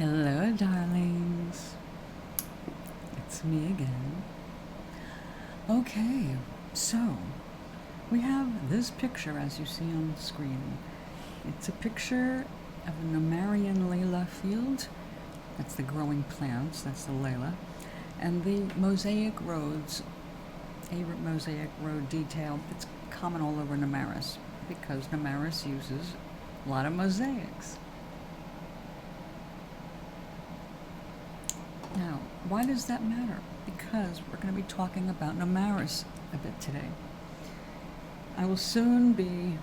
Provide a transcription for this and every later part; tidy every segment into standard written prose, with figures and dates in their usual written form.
Hello, darlings. It's me again. Okay, so we have this picture as you see on the screen. It's a picture of a Nomarian Layla field. That's the growing plants, that's the Layla. And the mosaic roads, a mosaic road detail that's common all over Namaris because Namaris uses a lot of mosaics. Now, why does that matter? Because we're going to be talking about Namaris a bit today. I will soon be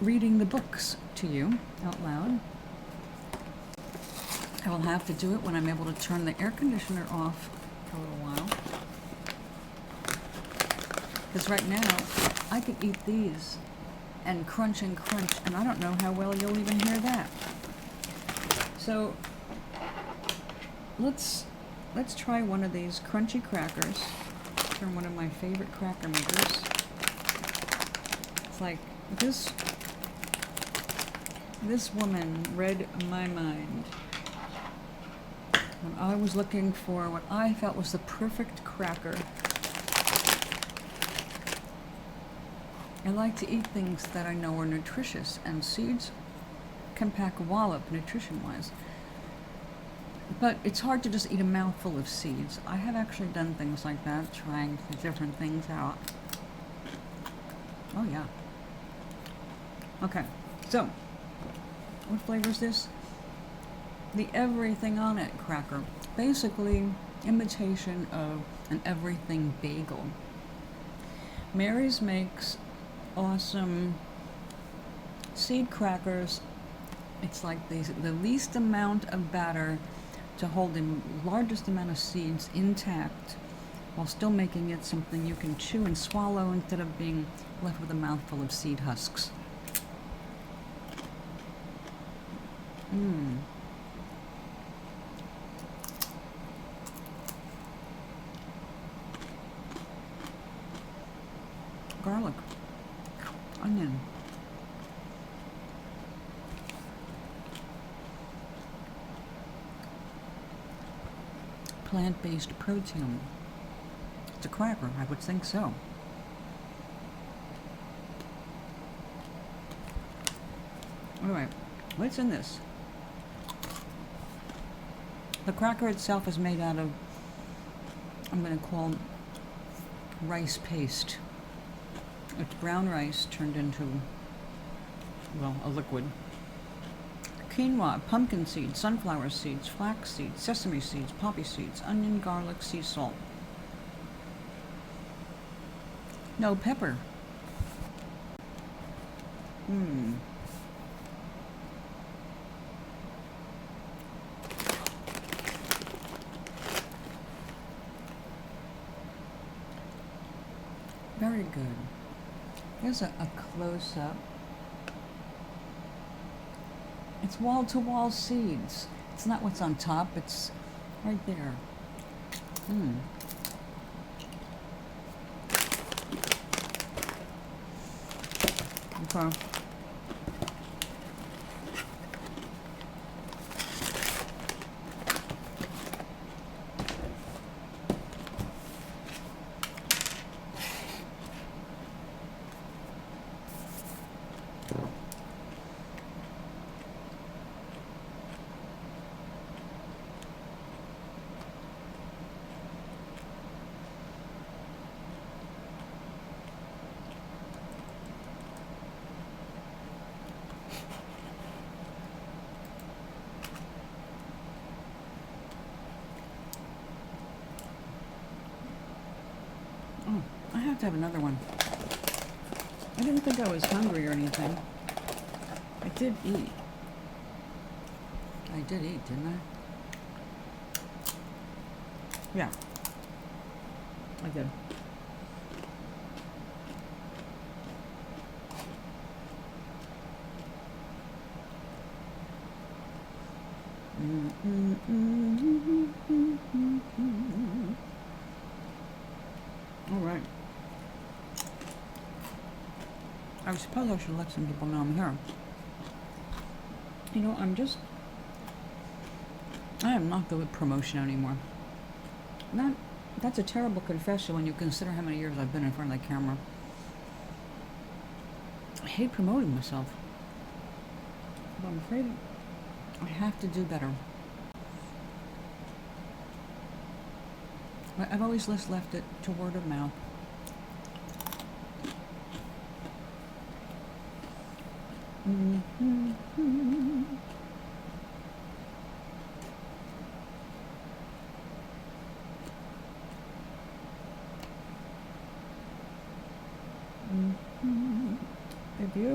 reading the books to you out loud. I will have to do it when I'm able to turn the air conditioner off for a little while. Because right now, I could eat these and crunch, and I don't know how well you'll even hear that. So, let's try one of these crunchy crackers from one of my favorite cracker makers. It's like this woman read my mind when I was looking for what I felt was the perfect cracker. I like to eat things that I know are nutritious, and seeds can pack a wallop nutrition-wise. But it's hard to just eat a mouthful of seeds. I have actually done things like that, trying different things out. Oh yeah. Okay, so, what flavor is this? The everything on it cracker. Basically, imitation of an everything bagel. Mary's makes awesome seed crackers. It's like the least amount of batter to hold the largest amount of seeds intact while still making it something you can chew and swallow instead of being left with a mouthful of seed husks. Garlic, onion. Plant-based protein. It's a cracker, I would think so. Alright, what's in this? The cracker itself is made out of, I'm going to call rice paste. It's brown rice turned into, well, a liquid. Quinoa, pumpkin seeds, sunflower seeds, flax seeds, sesame seeds, poppy seeds, onion, garlic, sea salt. No pepper. Very good. Here's a close-up. It's wall-to-wall seeds. It's not what's on top, it's right there. Okay. Oh, I have to have another one. I didn't think I was hungry or anything. I did eat. I did eat, didn't I? Yeah. I did. All right. I suppose I should let some people know I'm here. You know, I'm just I am not good with promotion anymore. That's a terrible confession when you consider how many years I've been in front of the camera. I hate promoting myself. But I'm afraid I have to do better. I've always just left it to word of mouth. If you're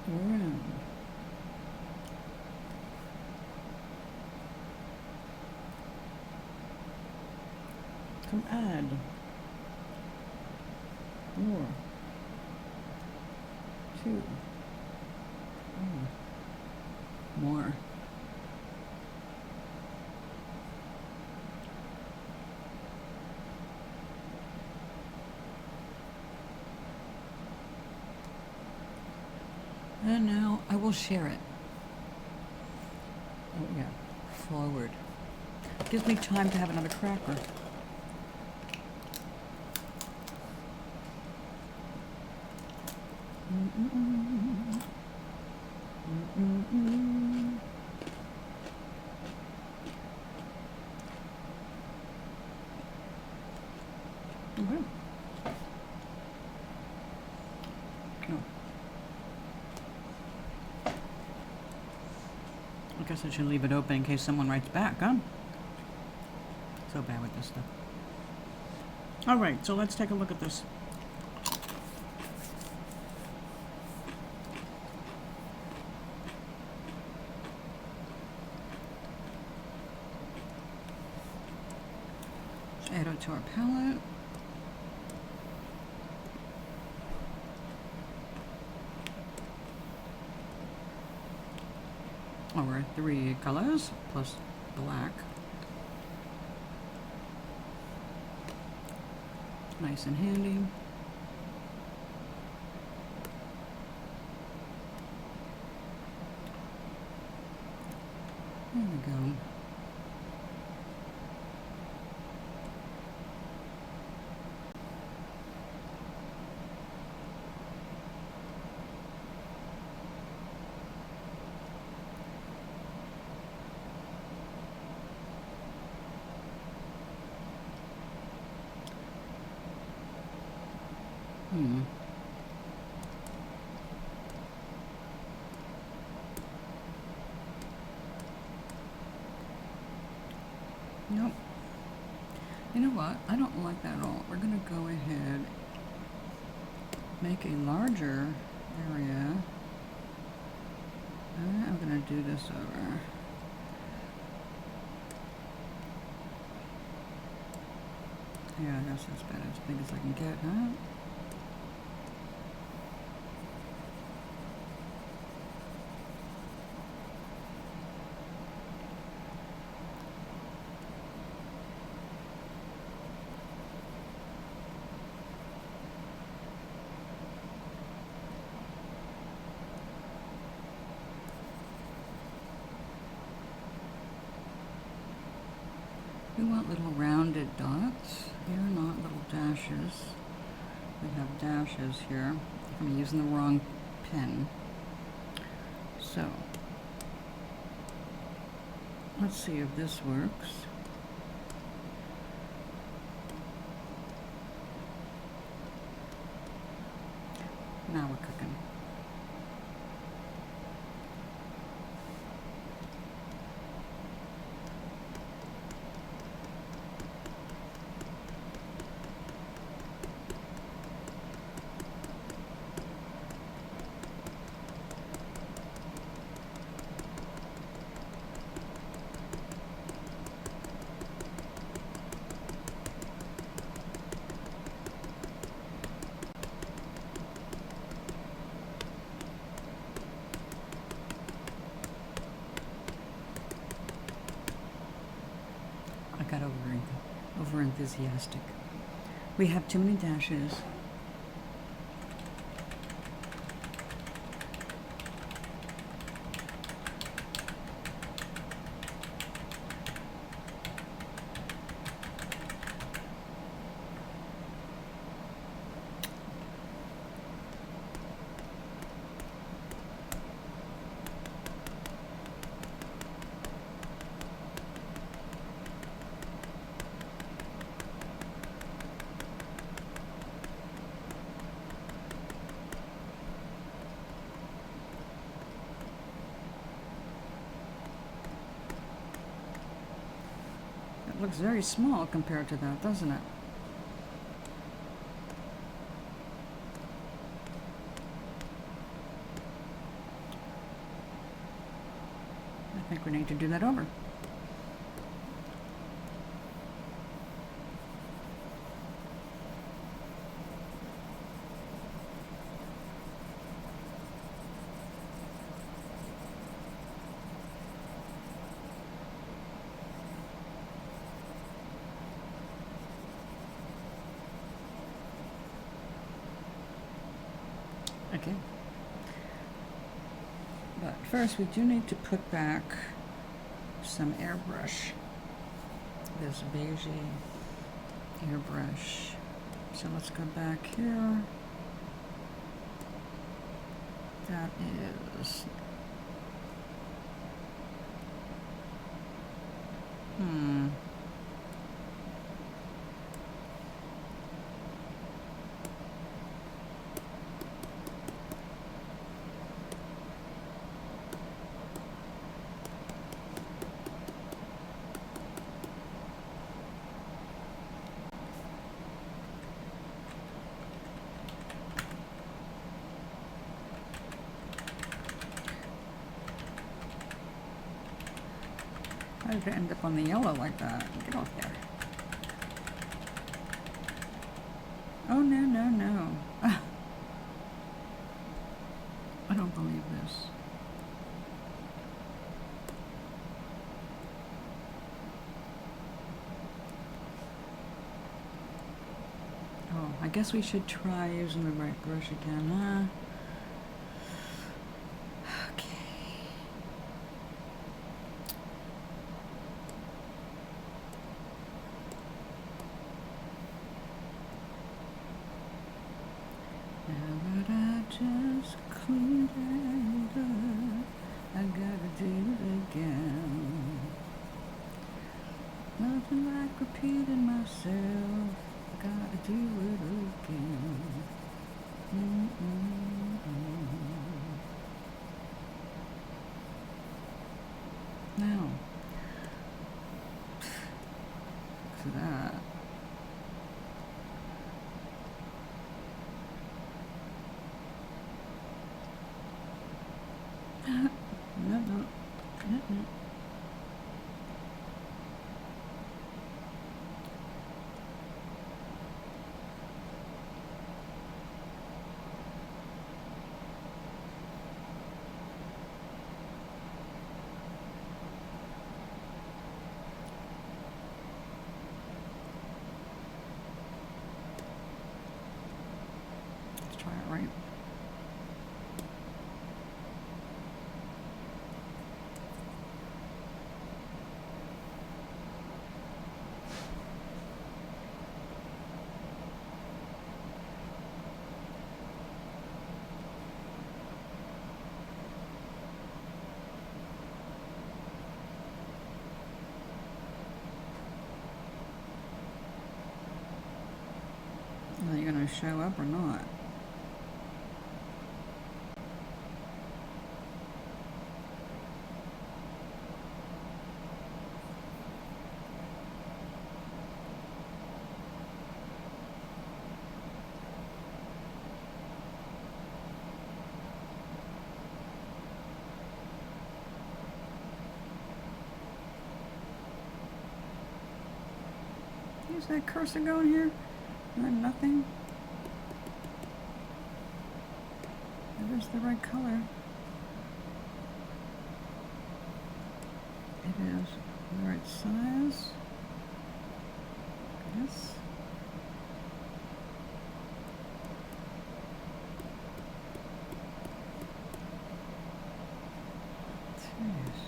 around, come add more to more. And now I will share it. Oh yeah, forward. Gives me time to have another cracker. Okay. Oh. I guess I should leave it open in case someone writes back, huh? So bad with this stuff. Alright, so let's take a look at this. Let's add it to our palette. Our 3 colors plus black. Nice and handy. There we go. Nope. You know what? I don't like that at all. We're going to go ahead, make a larger area. I'm going to do this over. Yeah, I guess that's about as big as I can get, huh? We want little rounded dots here, not little dashes. We have dashes here. I'm using the wrong pen. So, let's see if this works. Now we're cooking. I got over enthusiastic. We have too many dashes. looks very small compared to that, doesn't it? I think we need to do that over. Okay. But first we do need to put back some airbrush. This beigey airbrush. So let's go back here. That is... How did it end up on the yellow like that? Get off there. Oh, no, no, no. I don't believe this. Oh, I guess we should try using the right brush again, huh? Just cleaned it up. I gotta do it again. Nothing like repeating myself. Gotta do it again. Now, for that. No. Let's try it right. Are you gonna show up or not? Is that cursor going here? And then nothing? It is the right color. It is the right size. Yes. Jeez.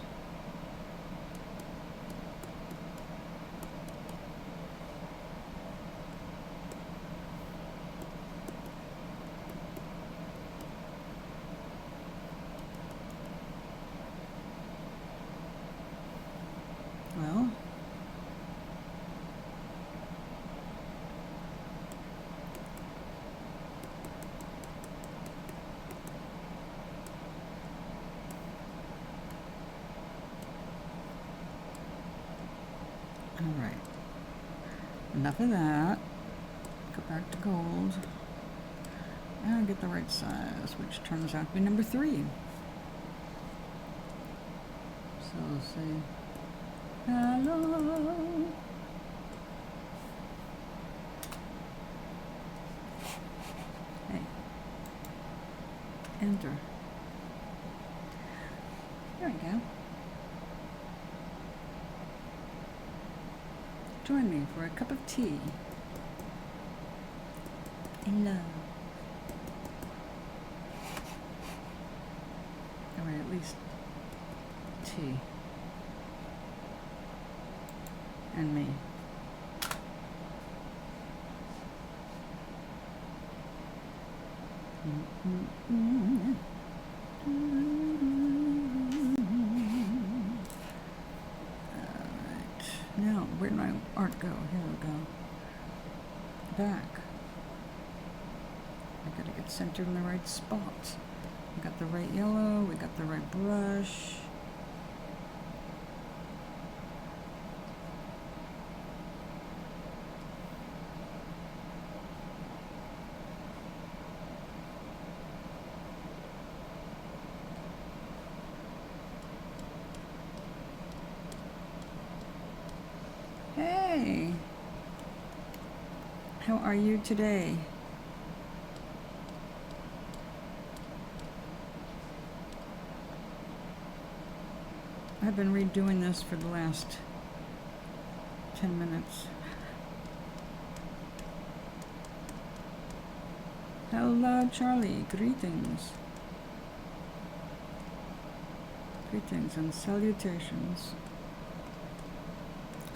Well, enough of that. Go back to gold. And get the right size, which turns out to be number 3. So let's see. Hello. Hey. Enter. There we go. Join me for a cup of tea. In love. Or at least tea. And me. Alright. Now, where did my art go? Here we go. Back. I gotta get centered in the right spot. We got the right yellow, we got the right brush. Hey! How are you today? I've been redoing this for the last 10 minutes. Hello, Charlie. Greetings. Greetings and salutations.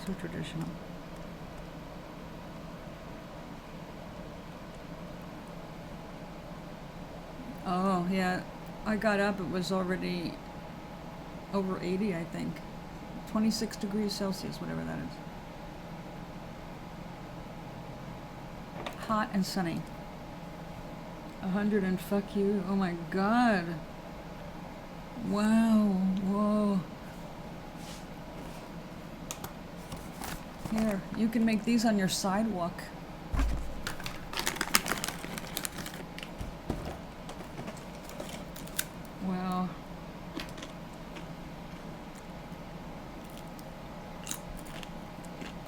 So traditional. Oh, yeah. I got up, it was already over 80, I think. 26 degrees Celsius, whatever that is. Hot and sunny. 100 and fuck you. Oh my god. Wow. Whoa. Here, you can make these on your sidewalk. Wow.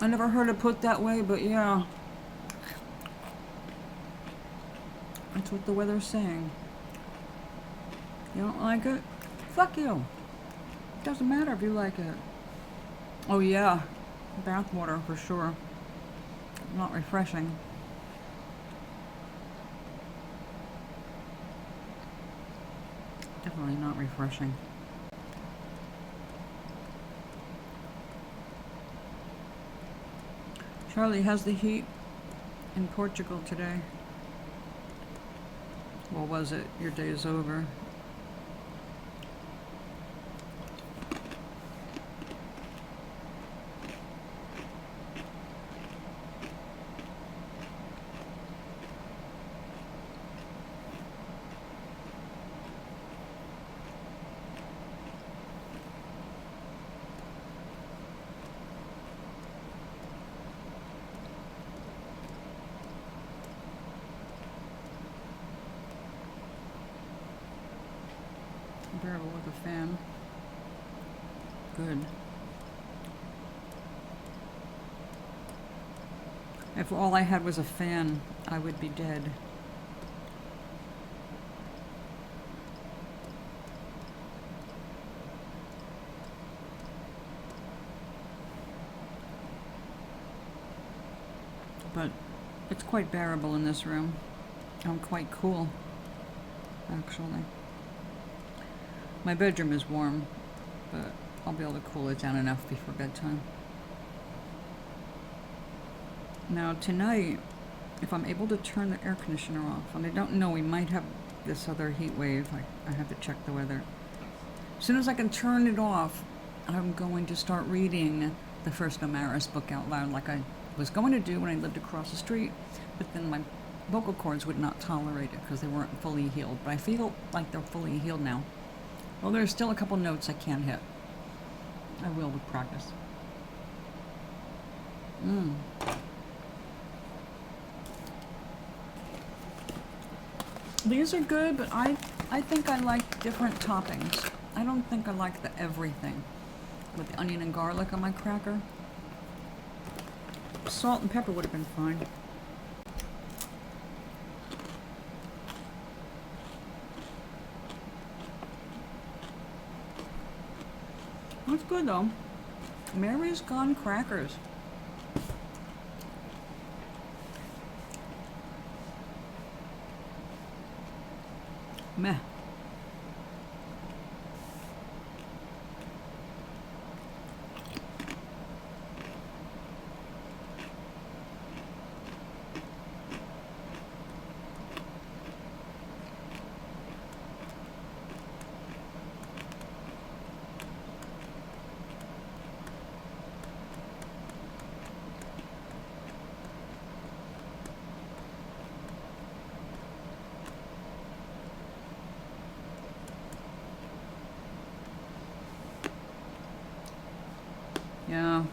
I never heard it put that way, but yeah. That's what the weather's saying. You don't like it? Fuck you. Doesn't matter if you like it. Oh yeah. Bath water for sure. Not refreshing. Definitely not refreshing. Charlie, how's the heat in Portugal today? Well, was it? Your day is over. Bearable with a fan. Good. If all I had was a fan, I would be dead. But it's quite bearable in this room. I'm quite cool, actually. My bedroom is warm, but I'll be able to cool it down enough before bedtime. Now tonight, if I'm able to turn the air conditioner off, and I don't know, we might have this other heat wave. I have to check the weather. As soon as I can turn it off, I'm going to start reading the first Omaris book out loud like I was going to do when I lived across the street, but then my vocal cords would not tolerate it because they weren't fully healed. But I feel like they're fully healed now. Well, there's still a couple notes I can't hit. I will with practice. These are good, but I think I like different toppings. I don't think I like the everything with the onion and garlic on my cracker. Salt and pepper would have been fine. That's good though. Mary's Gone crackers. Meh. Yeah.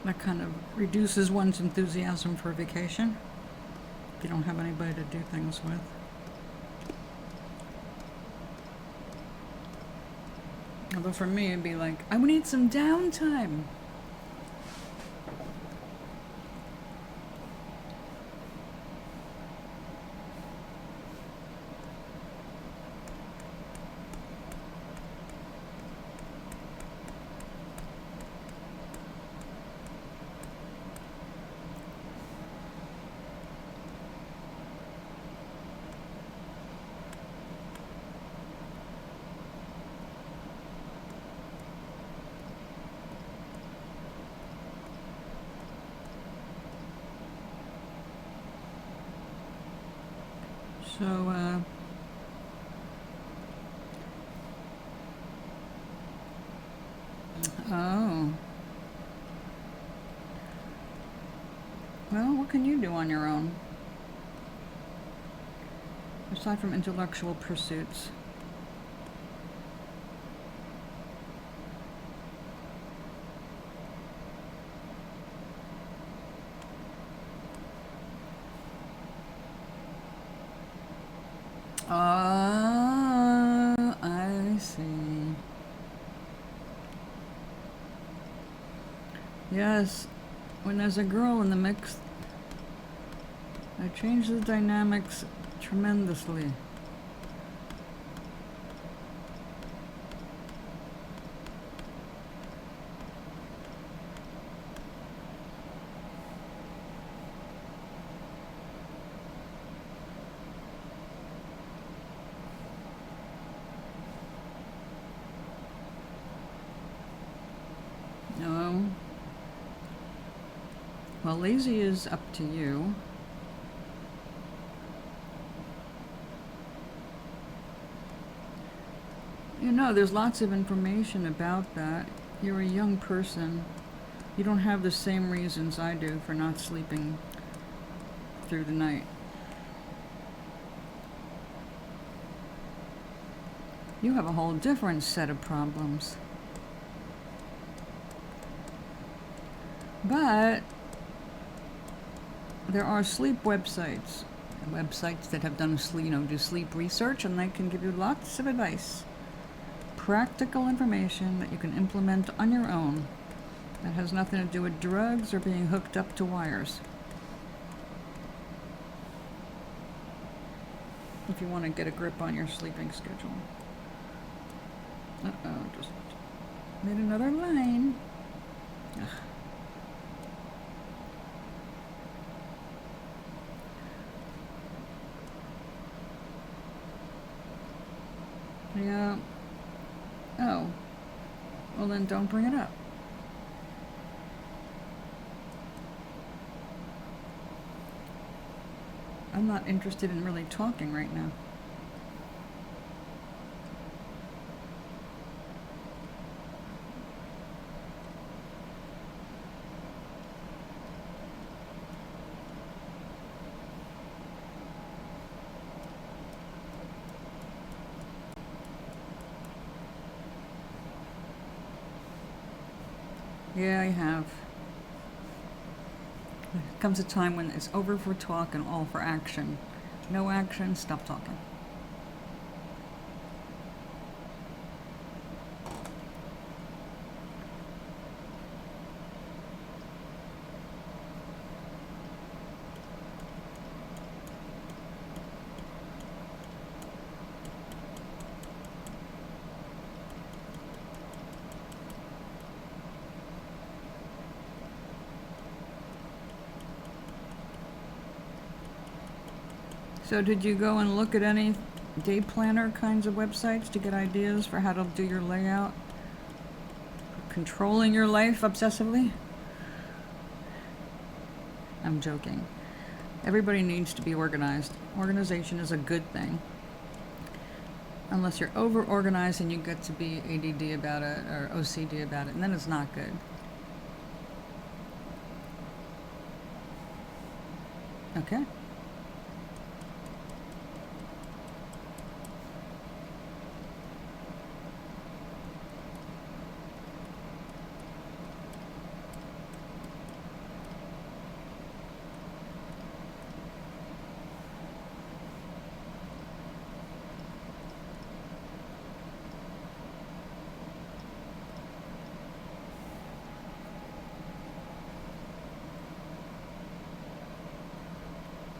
That kind of reduces one's enthusiasm for vacation if you don't have anybody to do things with. Although for me, it'd be like, I would need some downtime. So, oh. Well, what can you do on your own? Aside from intellectual pursuits. I see. Yes, when there's a girl in the mix, it changes the dynamics tremendously. No. Well, lazy is up to you. You know, there's lots of information about that. You're a young person. You don't have the same reasons I do for not sleeping through the night. You have a whole different set of problems. But there are sleep websites that have done do sleep research, and they can give you lots of advice, practical information that you can implement on your own that has nothing to do with drugs or being hooked up to wires. If you want to get a grip on your sleeping schedule. Just made another line. Ugh. Yeah. Oh. Well, then don't bring it up. I'm not interested in really talking right now. Yeah, I have. There comes a time when it's over for talk and all for action. No action, stop talking. So did you go and look at any day planner kinds of websites to get ideas for how to do your layout? Controlling your life obsessively? I'm joking. Everybody needs to be organized. Organization is a good thing. Unless you're over-organized and you get to be ADD about it or OCD about it, and then it's not good. Okay.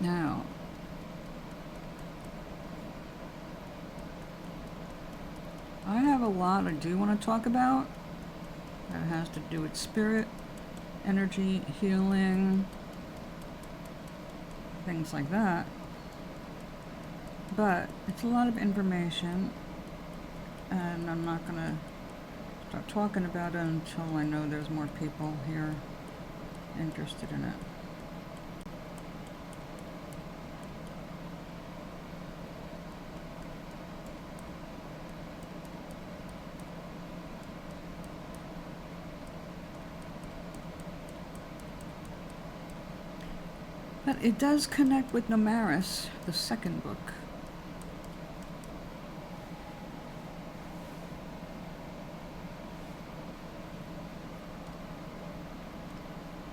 Now, I have a lot I do want to talk about that has to do with spirit, energy, healing, things like that. But it's a lot of information, and I'm not going to start talking about it until I know there's more people here interested in it. But it does connect with Nomaris, the second book.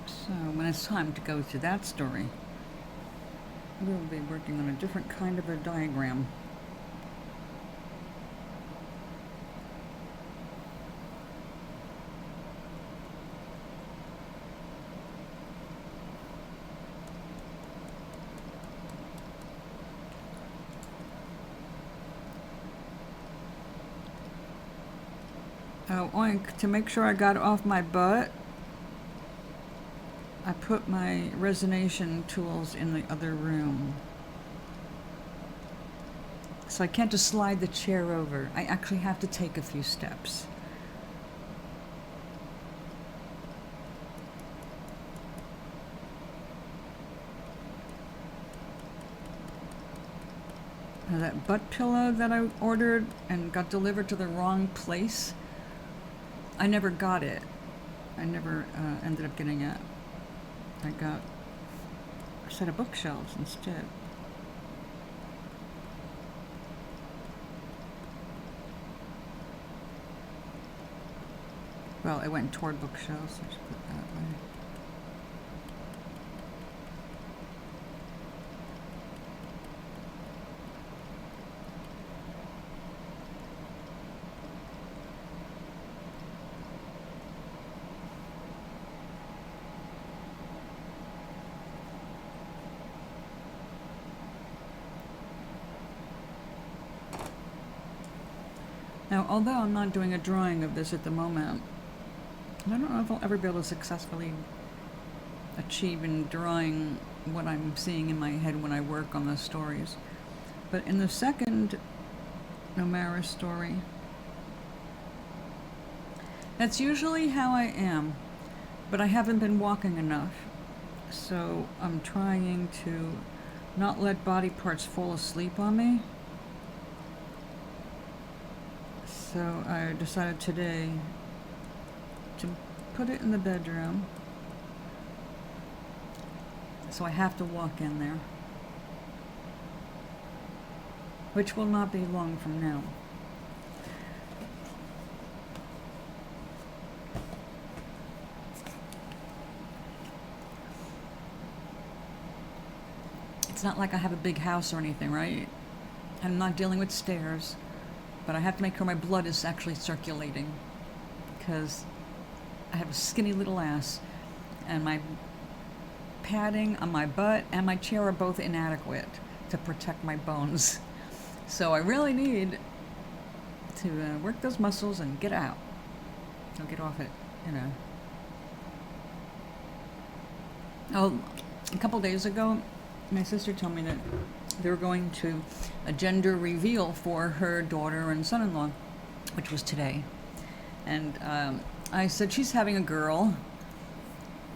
So when it's time to go to that story, we'll be working on a different kind of a diagram. Oh, oink, to make sure I got off my butt, I put my resonation tools in the other room. So I can't just slide the chair over. I actually have to take a few steps. Now that butt pillow that I ordered and got delivered to the wrong place, I never got it. I never ended up getting it. I got a set of bookshelves instead. Well, it went toward bookshelves, I should put it that way. Now, although I'm not doing a drawing of this at the moment, I don't know if I'll ever be able to successfully achieve in drawing what I'm seeing in my head when I work on the stories. But in the second Nomaris story, that's usually how I am, but I haven't been walking enough. So I'm trying to not let body parts fall asleep on me. So I decided today to put it in the bedroom. So I have to walk in there, which will not be long from now. It's not like I have a big house or anything, right? I'm not dealing with stairs, but I have to make sure my blood is actually circulating because I have a skinny little ass and my padding on my butt and my chair are both inadequate to protect my bones. So I really need to work those muscles and get out. Don't get off it, you know. Oh, a couple days ago, my sister told me that they were going to a gender reveal for her daughter and son-in-law, which was today. And I said, she's having a girl.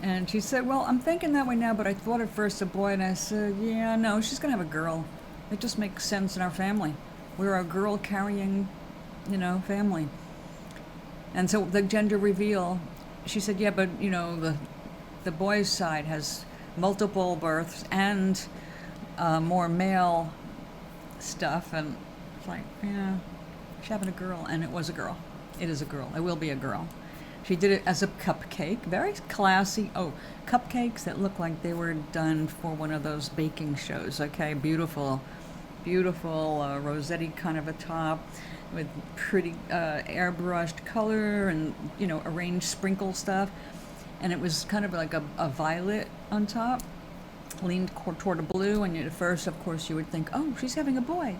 And she said, well, I'm thinking that way now, but I thought at first a boy. And I said, yeah, no, she's going to have a girl. It just makes sense in our family. We're a girl carrying, you know, family. And so the gender reveal, she said, yeah, but, you know, the boys' side has multiple births and more male stuff. And it's like, yeah, she's having a girl. And it was a girl. It is a girl. It will be a girl. She did it as a cupcake, very classy. Oh, cupcakes that look like they were done for one of those baking shows. Okay, beautiful, beautiful Rossetti kind of a top with pretty airbrushed color and, you know, arranged sprinkle stuff. And it was kind of like a violet on top, leaned toward a blue. And at first, of course, you would think, oh, she's having a boy.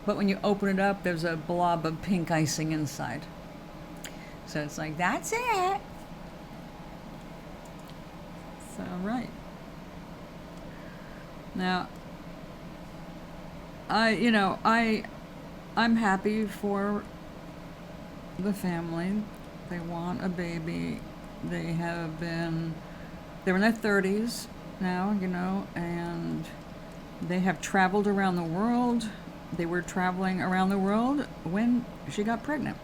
But when you open it up, there's a blob of pink icing inside. So it's like, that's it. So, right. Now, I'm happy for the family. They want a baby. They're in their 30s now, you know, and they have traveled around the world. They were traveling around the world when she got pregnant.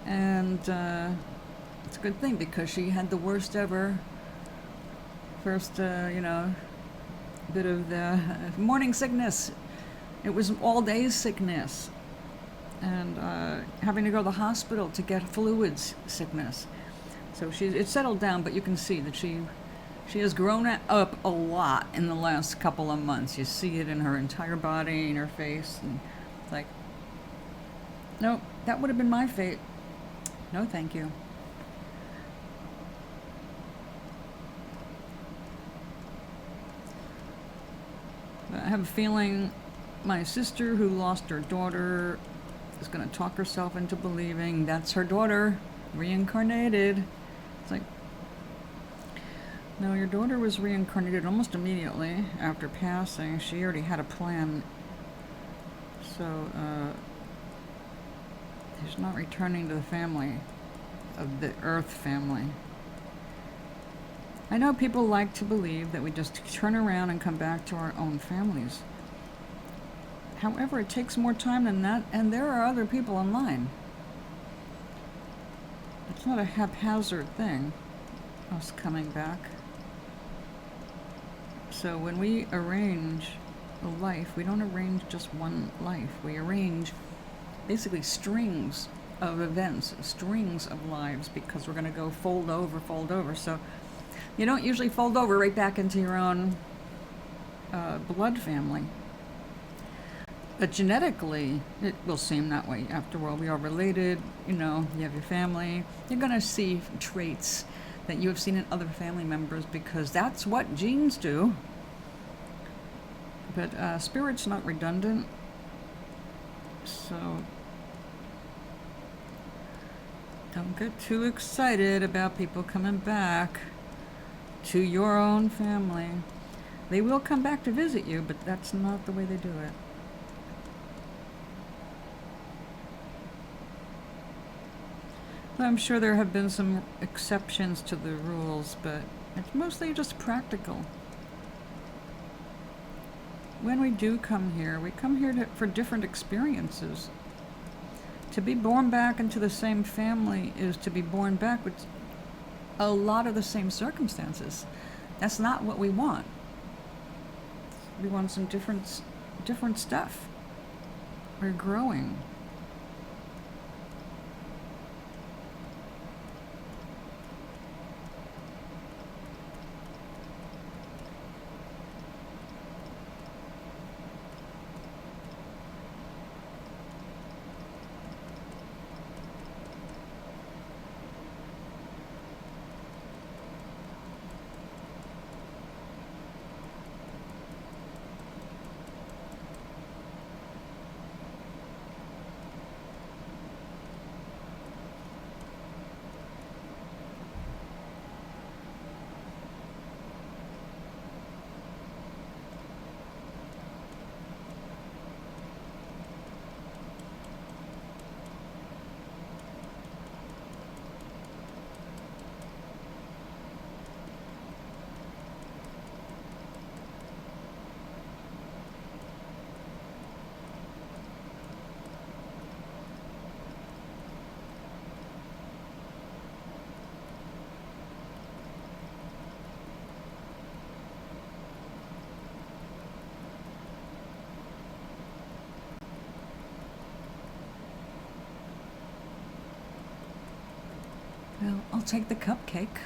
And it's a good thing because she had the worst ever first, bit of the morning sickness. It was all day sickness. And having to go to the hospital to get fluids sickness. So it settled down, but you can see that she has grown up a lot in the last couple of months. You see it in her entire body, in her face. And it's like, nope, that would have been my fate. No, thank you. But I have a feeling my sister who lost her daughter is going to talk herself into believing that's her daughter, reincarnated. It's like, no, your daughter was reincarnated almost immediately after passing. She already had a plan. So, he's not returning to the family of the Earth family. I know people like to believe that we just turn around and come back to our own families. However, it takes more time than that, and there are other people in line. It's not a haphazard thing, us coming back. So when we arrange a life, we don't arrange just one life. We arrange basically strings of events, strings of lives, because we're going to go fold over. So you don't usually fold over right back into your own blood family. But genetically, it will seem that way. After all, we are related, you have your family. You're going to see traits that you have seen in other family members because that's what genes do. But spirit's not redundant. So don't get too excited about people coming back to your own family. They will come back to visit you, but that's not the way they do it. I'm sure there have been some exceptions to the rules, but it's mostly just practical. When we do come here, we come here for different experiences. To be born back into the same family is to be born back with a lot of the same circumstances. That's not what we want. We want some different stuff. We're growing. I'll take the cupcake.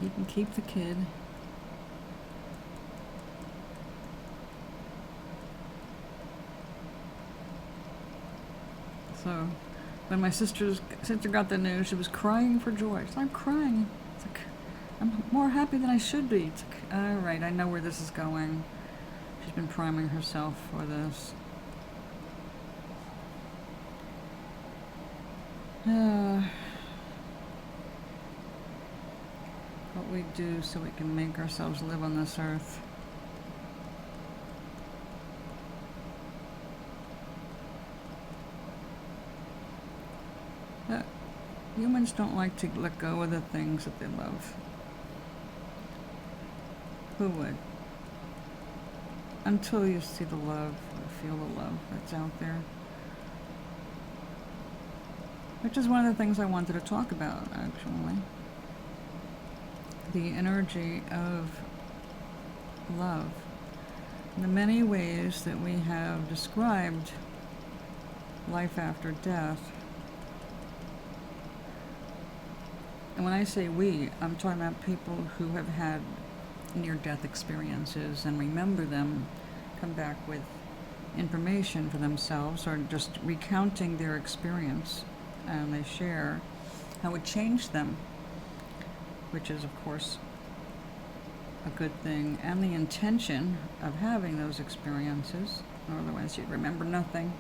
You can keep the kid. So, when my sister got the news, she was crying for joy. She's like, I'm crying. It's like, I'm more happy than I should be. It's like, all right, I know where this is going. She's been priming herself for this. What we do so we can make ourselves live on this earth. Humans don't like to let go of the things that they love. Who would? Until you see the love, or feel the love that's out there. Which is one of the things I wanted to talk about, actually. The energy of love. The many ways that we have described life after death. And when I say we, I'm talking about people who have had near-death experiences and remember them, come back with information for themselves, or just recounting their experience, and they share how it changed them, which is, of course, a good thing, and the intention of having those experiences, or otherwise you'd remember nothing.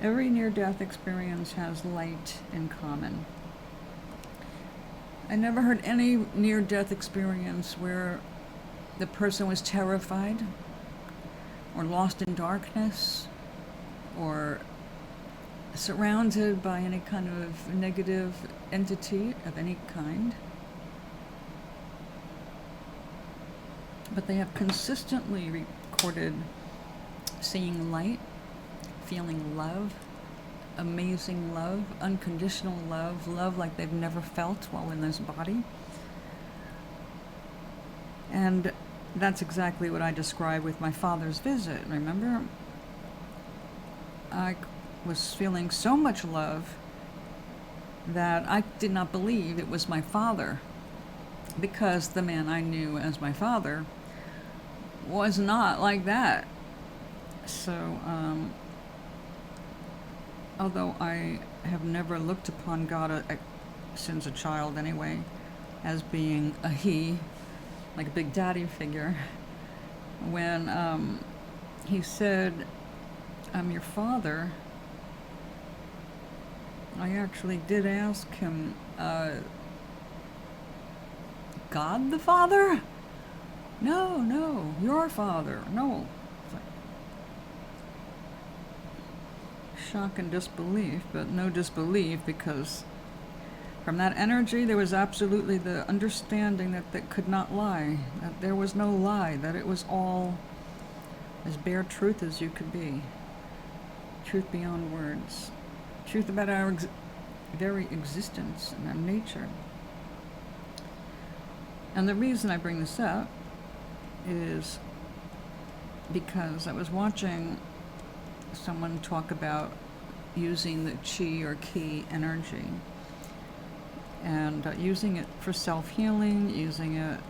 Every near-death experience has light in common. I never heard any near-death experience where the person was terrified, or lost in darkness, or surrounded by any kind of negative entity of any kind. But they have consistently recorded seeing light, feeling love, amazing love, unconditional love, love like they've never felt while in this body. And that's exactly what I described with my father's visit. Remember? I was feeling so much love that I did not believe it was my father, because the man I knew as my father was not like that. So, although I have never looked upon God, since a child anyway, as being a he, like a big daddy figure, when he said, I'm your father, I actually did ask him, God the Father? No, your father, no. Shock and disbelief, but no disbelief, because from that energy there was absolutely the understanding that that could not lie, that there was no lie, that it was all as bare truth as you could be. Truth beyond words. Truth about our very existence and our nature. And the reason I bring this up is because I was watching someone talk about using the chi or ki energy, and using it for self-healing, using it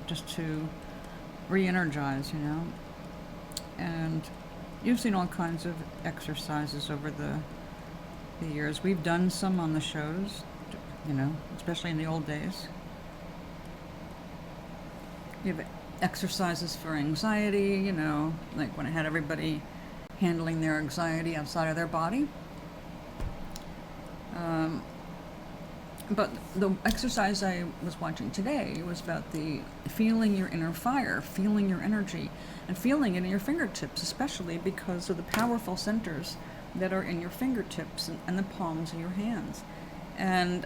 just to re-energize, and using all kinds of exercises over the years. We've done some on the shows, especially in the old days. You have exercises for anxiety, like when I had everybody handling their anxiety outside of their body. But the exercise I was watching today was about the feeling your inner fire, feeling your energy, and feeling it in your fingertips, especially because of the powerful centers that are in your fingertips and the palms of your hands. And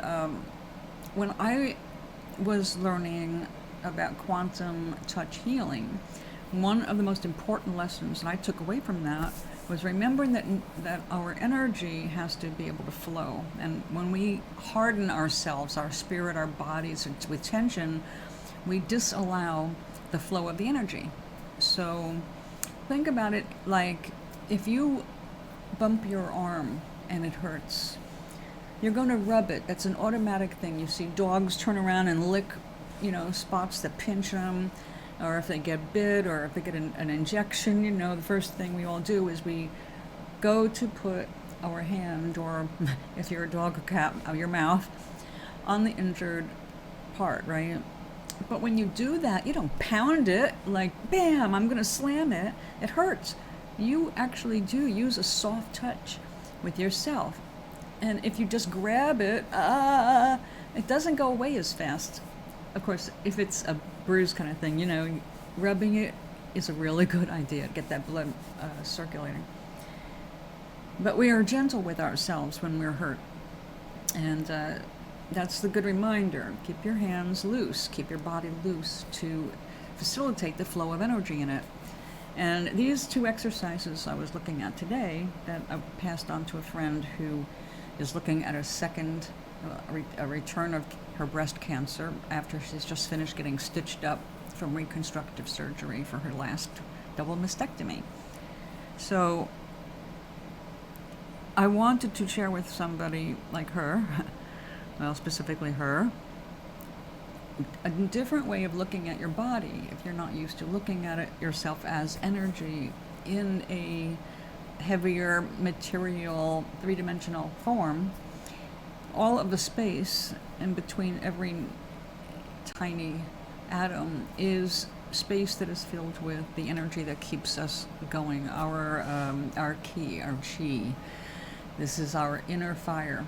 when I was learning about quantum touch healing, one of the most important lessons that I took away from that was remembering that our energy has to be able to flow. And when we harden ourselves, our spirit, our bodies with tension, we disallow the flow of the energy. So think about it like if you bump your arm and it hurts, you're going to rub it. That's an automatic thing. You see dogs turn around and lick, spots that pinch them, or if they get bit, or if they get an injection, the first thing we all do is we go to put our hand, or if you're a dog or cat, your mouth, on the injured part, right? But when you do that, you don't pound it like, bam, I'm going to slam it. It hurts. You actually do use a soft touch with yourself. And if you just grab it, it doesn't go away as fast. Of course, if it's a bruise kind of thing, rubbing it is a really good idea to get that blood circulating. But we are gentle with ourselves when we're hurt. And that's the good reminder. Keep your hands loose, keep your body loose to facilitate the flow of energy in it. And these two exercises I was looking at today that I passed on to a friend who is looking at a second a return of her breast cancer after she's just finished getting stitched up from reconstructive surgery for her last double mastectomy. So I wanted to share with somebody like her, well, specifically her, a different way of looking at your body if you're not used to looking at it yourself as energy in a heavier material, three-dimensional form. All of the space in between every tiny atom is space that is filled with the energy that keeps us going, our ki, our chi. This is our inner fire.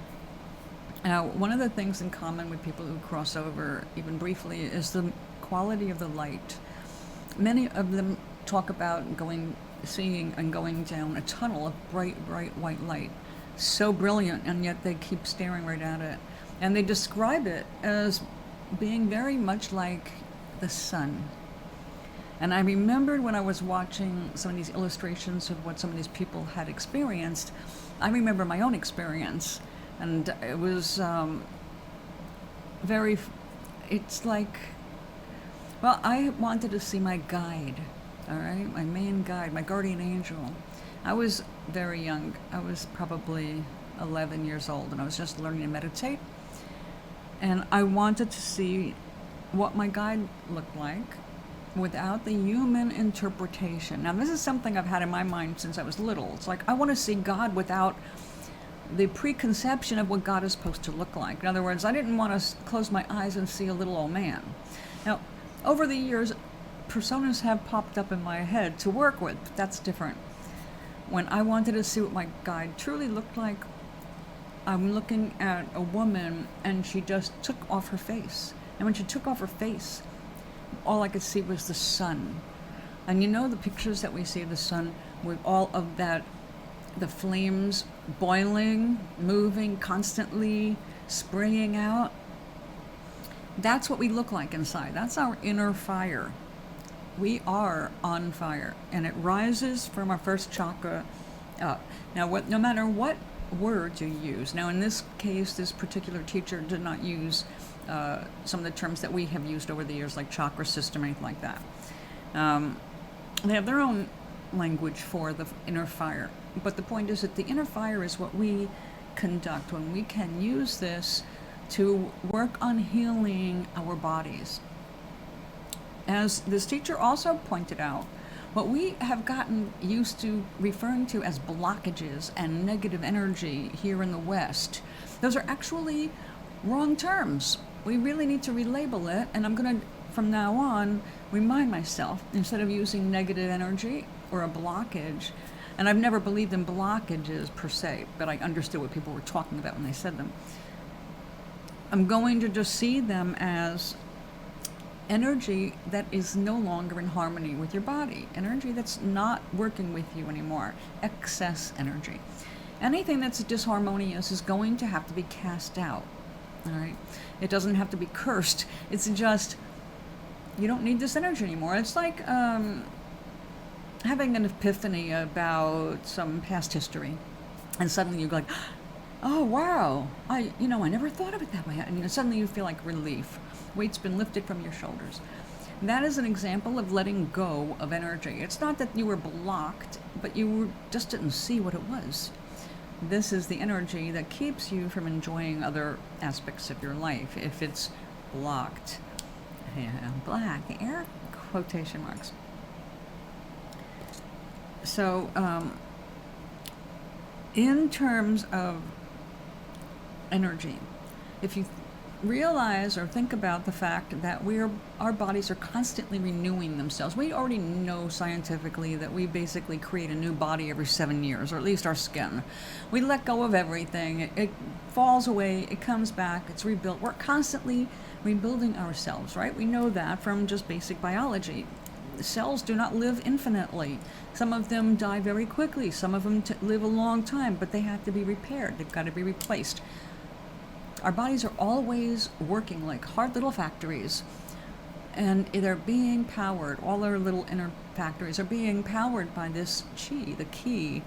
Now, one of the things in common with people who cross over, even briefly, is the quality of the light. Many of them talk about seeing and going down a tunnel of bright, bright white light. So brilliant, and yet they keep staring right at it. And they describe it as being very much like the sun. And I remembered when I was watching some of these illustrations of what some of these people had experienced, I remember my own experience. And it was it's like, well, I wanted to see my guide, all right, my main guide, my guardian angel. I was very young. I was probably 11 years old, and I was just learning to meditate. And I wanted to see what my guide looked like without the human interpretation. Now, this is something I've had in my mind since I was little. It's like, I want to see God without the preconception of what God is supposed to look like. In other words, I didn't want to close my eyes and see a little old man. Now, over the years, personas have popped up in my head to work with, but that's different. When I wanted to see what my guide truly looked like, I'm looking at a woman and she just took off her face. And when she took off her face, all I could see was the sun. And the pictures that we see of the sun with all of that, the flames boiling, moving constantly, spraying out. That's what we look like inside. That's our inner fire. We are on fire, and it rises from our first chakra up. Now, no matter what words you use, now in this case, this particular teacher did not use some of the terms that we have used over the years, like chakra system or anything like that. They have their own language for the inner fire. But the point is that the inner fire is what we conduct when we can use this to work on healing our bodies. As this teacher also pointed out, what we have gotten used to referring to as blockages and negative energy here in the West, those are actually wrong terms. We really need to relabel it, and I'm going to, from now on, remind myself, instead of using negative energy or a blockage, and I've never believed in blockages per se, but I understood what people were talking about when they said them. I'm going to just see them as energy that is no longer in harmony with your body, energy that's not working with you anymore, excess energy. Anything that's disharmonious is going to have to be cast out, all right? It doesn't have to be cursed. It's just, you don't need this energy anymore. It's like having an epiphany about some past history, and suddenly you're like, oh wow, I never thought of it that way. And suddenly you feel like relief. Weight's been lifted from your shoulders. That is an example of letting go of energy. It's not that you were blocked, but just didn't see what it was. This is the energy that keeps you from enjoying other aspects of your life. If it's blocked, yeah, black, air quotation marks. So, in terms of energy, if you realize or think about the fact that our bodies are constantly renewing themselves. We already know scientifically that we basically create a new body every 7 years, or at least our skin. We let go of everything. It falls away. It comes back. It's rebuilt. We're constantly rebuilding ourselves, right? We know that from just basic biology. Cells do not live infinitely. Some of them die very quickly. Some of them live a long time, but they have to be repaired. They've got to be replaced. Our bodies are always working like hard little factories, and they're being powered. All our little inner factories are being powered by this chi, the ki,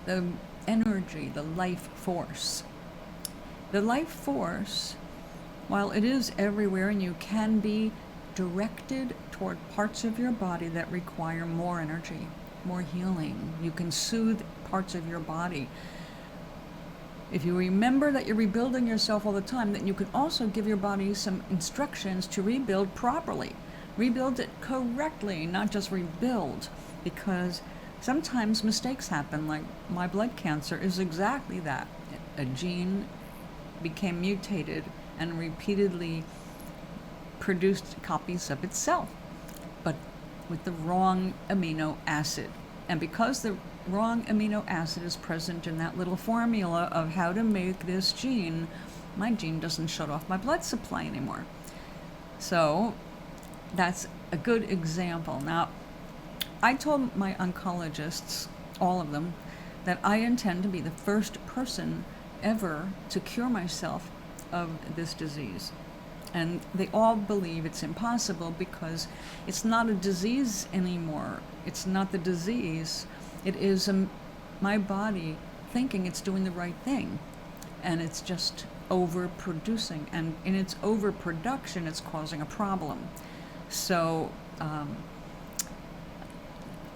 the energy, the life force. The life force, while it is everywhere and you can be directed toward parts of your body that require more energy, more healing, you can soothe parts of your body. If you remember that you're rebuilding yourself all the time, then you can also give your body some instructions to rebuild properly. Rebuild it correctly, not just rebuild, because sometimes mistakes happen. Like my blood cancer is exactly that. A gene became mutated and repeatedly produced copies of itself, but with the wrong amino acid. And because the wrong amino acid is present in that little formula of how to make this gene, my gene doesn't shut off my blood supply anymore. So that's a good example. Now, I told my oncologists, all of them, that I intend to be the first person ever to cure myself of this disease. And they all believe it's impossible because it's not a disease anymore. It's not the disease. It is my body thinking it's doing the right thing. And it's just overproducing. And in its overproduction, it's causing a problem. So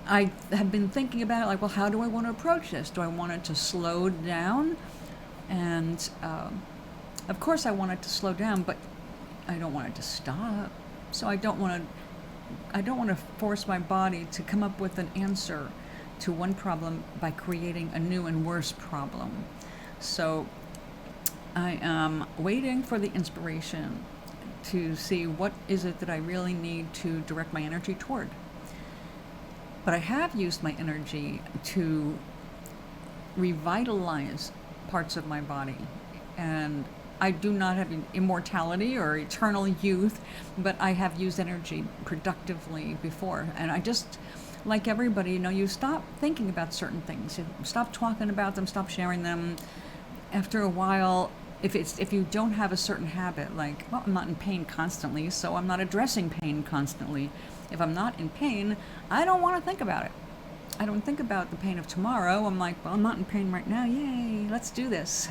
I have been thinking about it like, well, how do I want to approach this? Do I want it to slow down? And of course I want it to slow down, but I don't want it to stop. So I don't want to force my body to come up with an answer to one problem by creating a new and worse problem. So I am waiting for the inspiration to see what is it that I really need to direct my energy toward. But I have used my energy to revitalize parts of my body. And I do not have immortality or eternal youth, but I have used energy productively before. And I just, like everybody, you stop thinking about certain things. You stop talking about them, stop sharing them. After a while, if you don't have a certain habit, like, well, I'm not in pain constantly, so I'm not addressing pain constantly. If I'm not in pain, I don't want to think about it. I don't think about the pain of tomorrow. I'm like, well, I'm not in pain right now. Yay, let's do this.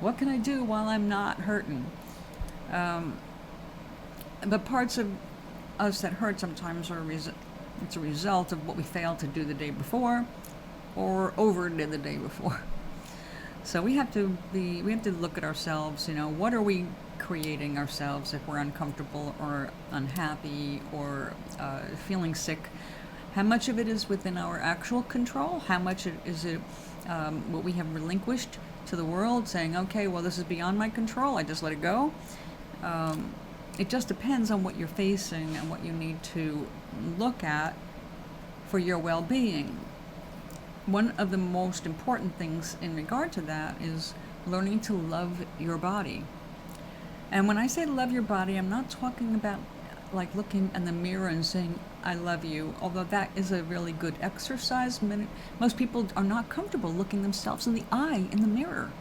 What can I do while I'm not hurting? But parts of us that hurt sometimes it's a result of what we failed to do the day before or overdid the day before. So we have to look at ourselves, what are we creating ourselves if we're uncomfortable or unhappy or feeling sick? How much of it is within our actual control? How much is it what we have relinquished to the world, saying, okay, well, this is beyond my control, I just let it go? It just depends on what you're facing and what you need to look at for your well-being. One of the most important things in regard to that is learning to love your body. And when I say love your body, I'm not talking about like looking in the mirror and saying, I love you, although that is a really good exercise. Most people are not comfortable looking themselves in the eye in the mirror.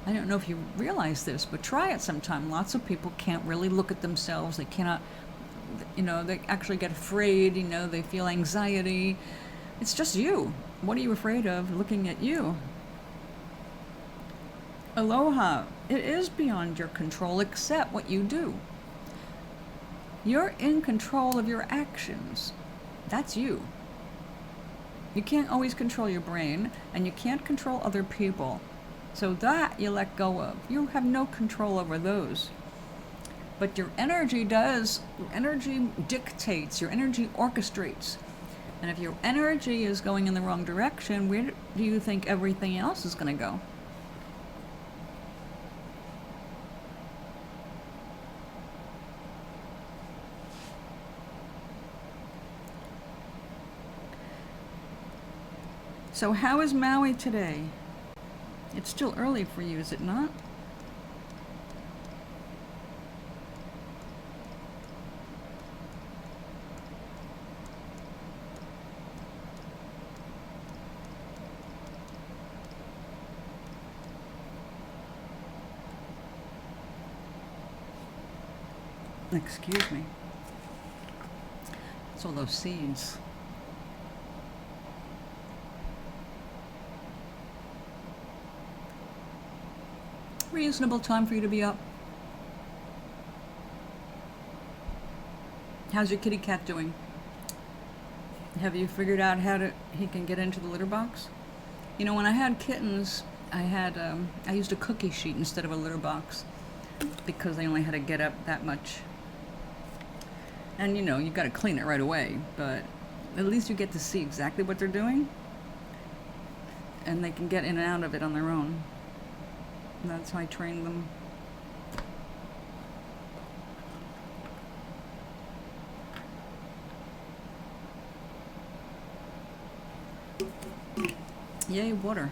I don't know if you realize this, but try it sometime. Lots of people can't really look at themselves. They cannot, they actually get afraid, they feel anxiety. It's just you. What are you afraid of looking at you? Aloha. It is beyond your control, except what you do. You're in control of your actions. That's you. You can't always control your brain, and you can't control other people. So that you let go of. You have no control over those. But your energy does. Your energy dictates. Your energy orchestrates. And if your energy is going in the wrong direction, where do you think everything else is going to go? So how is Maui today? It's still early for you, is it not? Excuse me. It's all those seeds. Reasonable time for you to be up. How's your kitty cat doing? Have you figured out how he can get into the litter box? You know, when I had kittens, I used a cookie sheet instead of a litter box because they only had to get up that much. And you know, you've got to clean it right away, but at least you get to see exactly what they're doing, and they can get in and out of it on their own. And that's how I train them. Yay, water.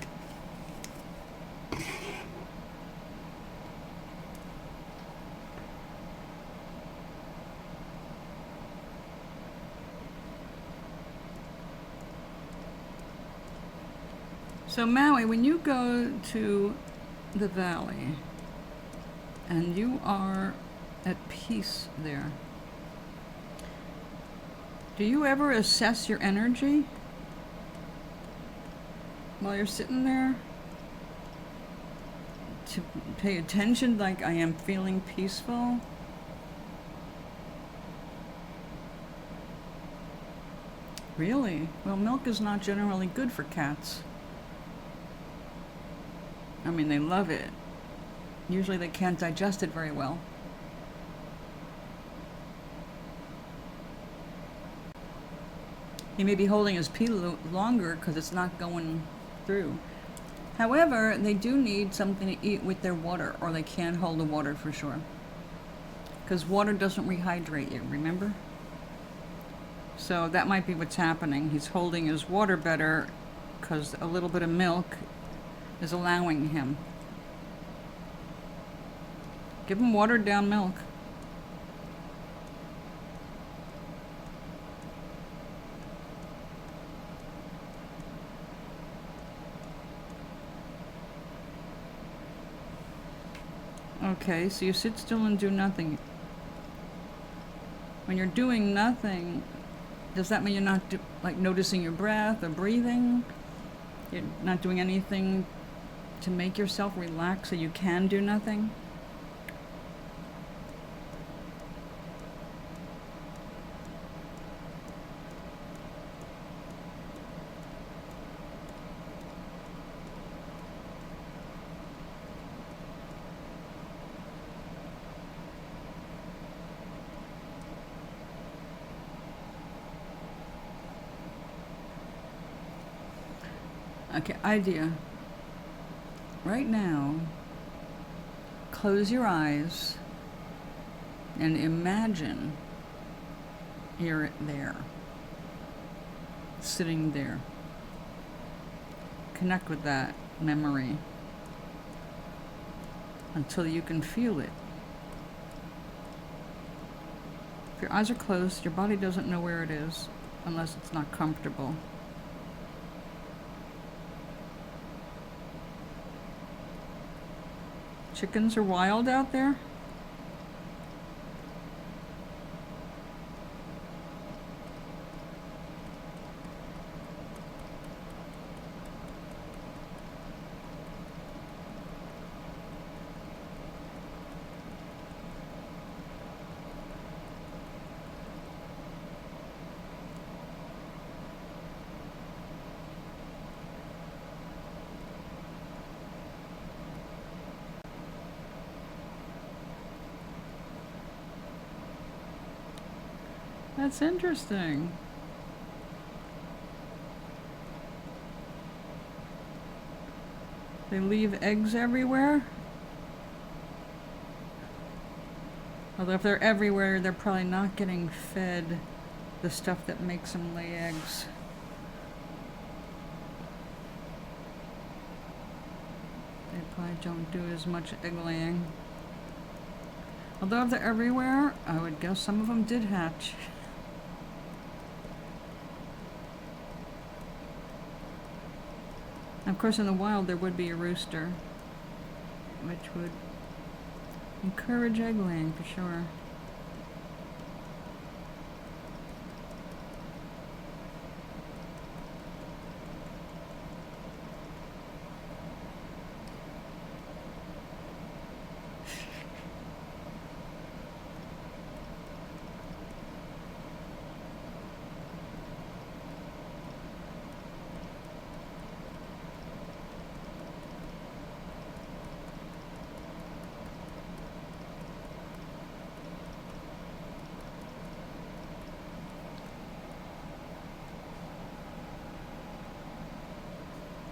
So Maui, when you go to the valley and you are at peace there, do you ever assess your energy while you're sitting there? To pay attention, like I am feeling peaceful? Really? Well, milk is not generally good for cats. I mean, they love it. Usually they can't digest it very well. He may be holding his pee longer because it's not going through. However, they do need something to eat with their water, or they can't hold the water for sure. Because water doesn't rehydrate you, remember? So that might be what's happening. He's holding his water better because a little bit of milk is allowing him. Give him watered down milk. Okay, so you sit still and do nothing. When you're doing nothing, does that mean you're not like noticing your breath or breathing? You're not doing anything to make yourself relax so you can do nothing? Okay, idea. Right now, close your eyes and imagine you're there, sitting there. Connect with that memory until you can feel it. If your eyes are closed, your body doesn't know where it is unless it's not comfortable. Chickens are wild out there? That's interesting. They leave eggs everywhere? Although if they're everywhere, they're probably not getting fed the stuff that makes them lay eggs. They probably don't do as much egg laying. Although if they're everywhere, I would guess some of them did hatch. Of course, in the wild there would be a rooster, which would encourage egg laying for sure.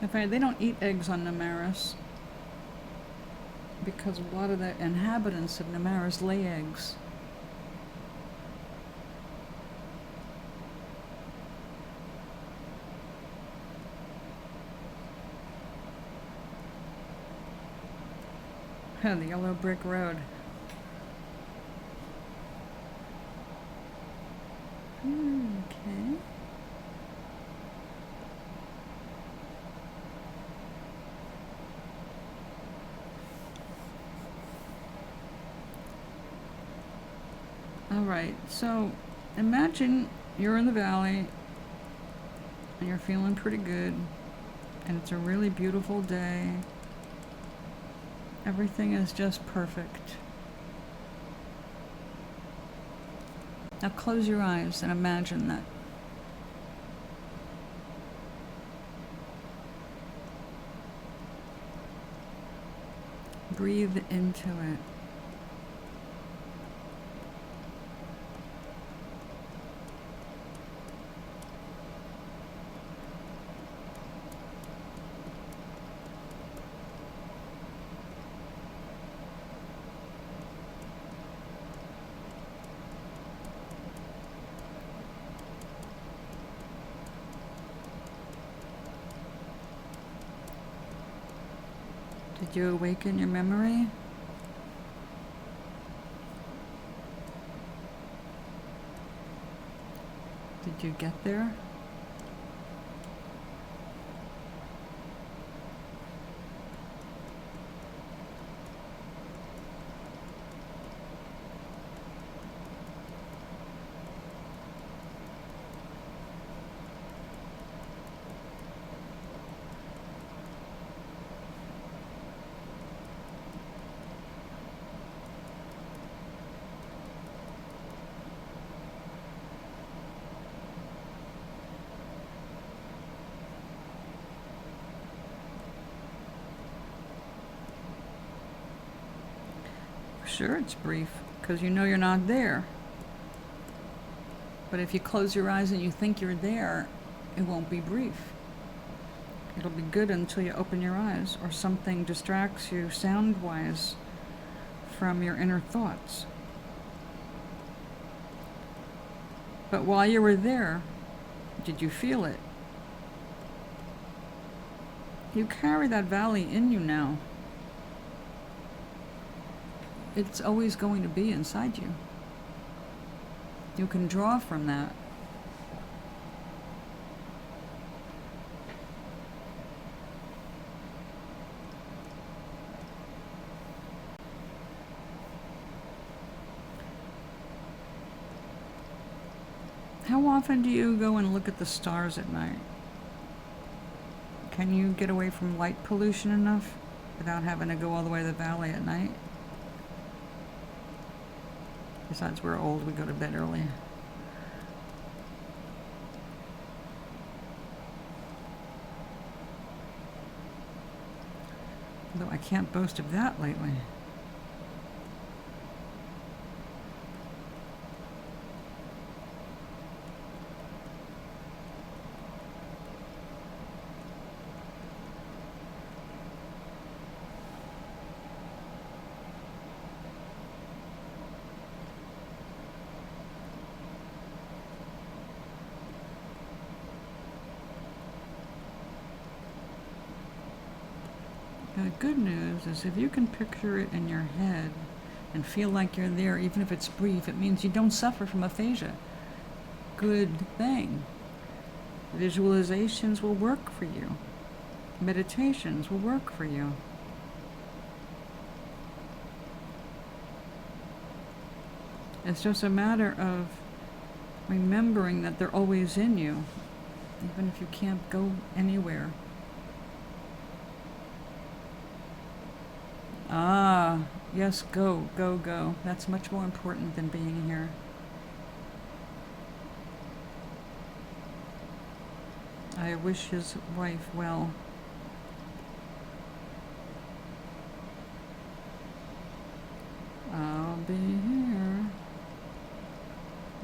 In fact, they don't eat eggs on Namaris because a lot of the inhabitants of Namaris lay eggs. The yellow brick road. Okay. Alright, so imagine you're in the valley and you're feeling pretty good and it's a really beautiful day. Everything is just perfect. Now close your eyes and imagine that. Breathe into it. Did you awaken your memory? Did you get there? Sure, it's brief, because you know you're not there. But if you close your eyes and you think you're there, it won't be brief. It'll be good until you open your eyes, or something distracts you sound-wise from your inner thoughts. But while you were there, did you feel it? You carry that valley in you now. It's always going to be inside you. You can draw from that. How often do you go and look at the stars at night? Can you get away from light pollution enough without having to go all the way to the valley at night? Besides, we're old, we go to bed early. Though I can't boast of that lately. the good news is if you can picture it in your head and feel like you're there, even if it's brief, it means you don't suffer from aphasia. Good thing. Visualizations will work for you. Meditations will work for you. It's just a matter of remembering that they're always in you, even if you can't go anywhere. Ah, yes, go, go, go. That's much more important than being here. I wish his wife well. I'll be here.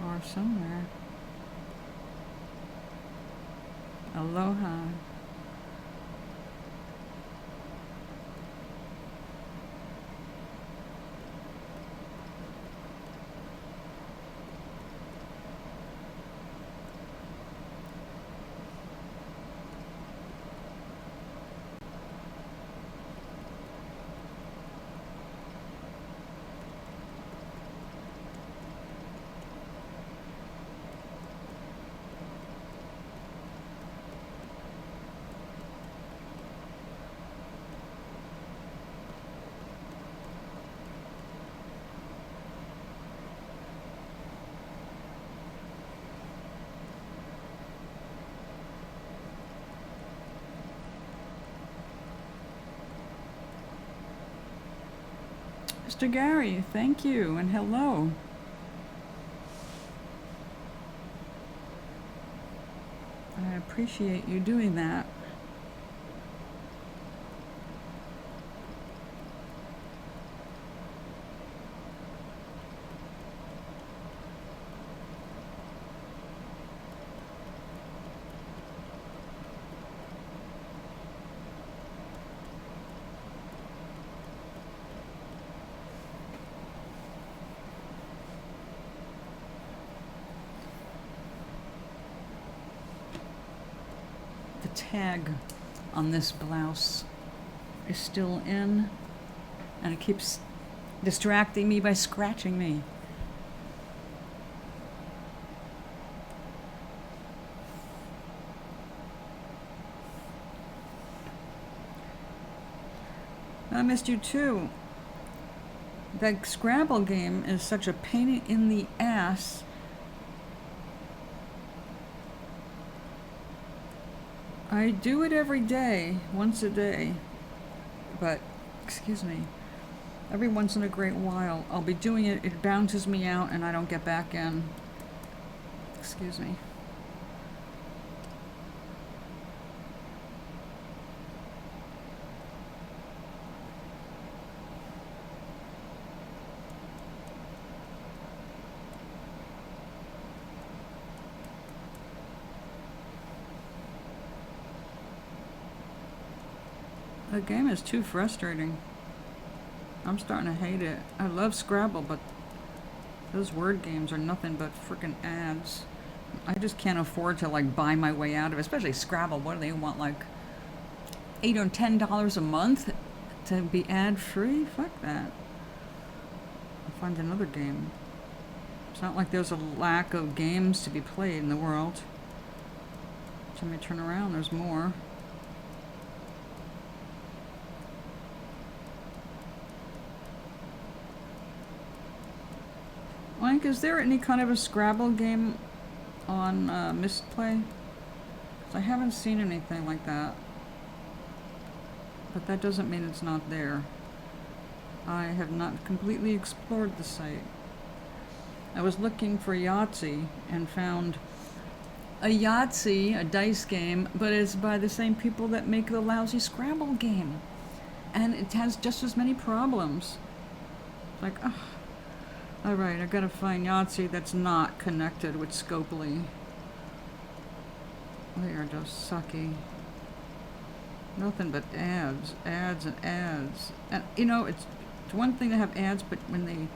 Or somewhere. Aloha. Mr. Gary, thank you and hello. I appreciate you doing that. Tag on this blouse is still in, and it keeps distracting me by scratching me. I missed you too. That Scrabble game is such a pain in the ass. I do it every day, once a day, but, excuse me, every once in a great while I'll be doing it, it bounces me out and I don't get back in. Excuse me. The game is too frustrating. I'm starting to hate it. I love Scrabble, but those word games are nothing but freaking ads. I just can't afford to like buy my way out of it, especially Scrabble. What do they want, like $8 or $10 a month to be ad free? Fuck that. I'll find another game. It's not like there's a lack of games to be played in the world. Let me turn around, there's more. Mike, is there any kind of a Scrabble game on Mistplay? 'Cause I haven't seen anything like that. But that doesn't mean it's not there. I have not completely explored the site. I was looking for Yahtzee and found a Yahtzee, a dice game, but it's by the same people that make the lousy Scrabble game. And it has just as many problems. It's like, ugh. Alright, I gotta find Yahtzee that's not connected with Scopely. They are just sucky. Nothing but ads, ads, and ads. And you know, it's one thing to have ads, but when they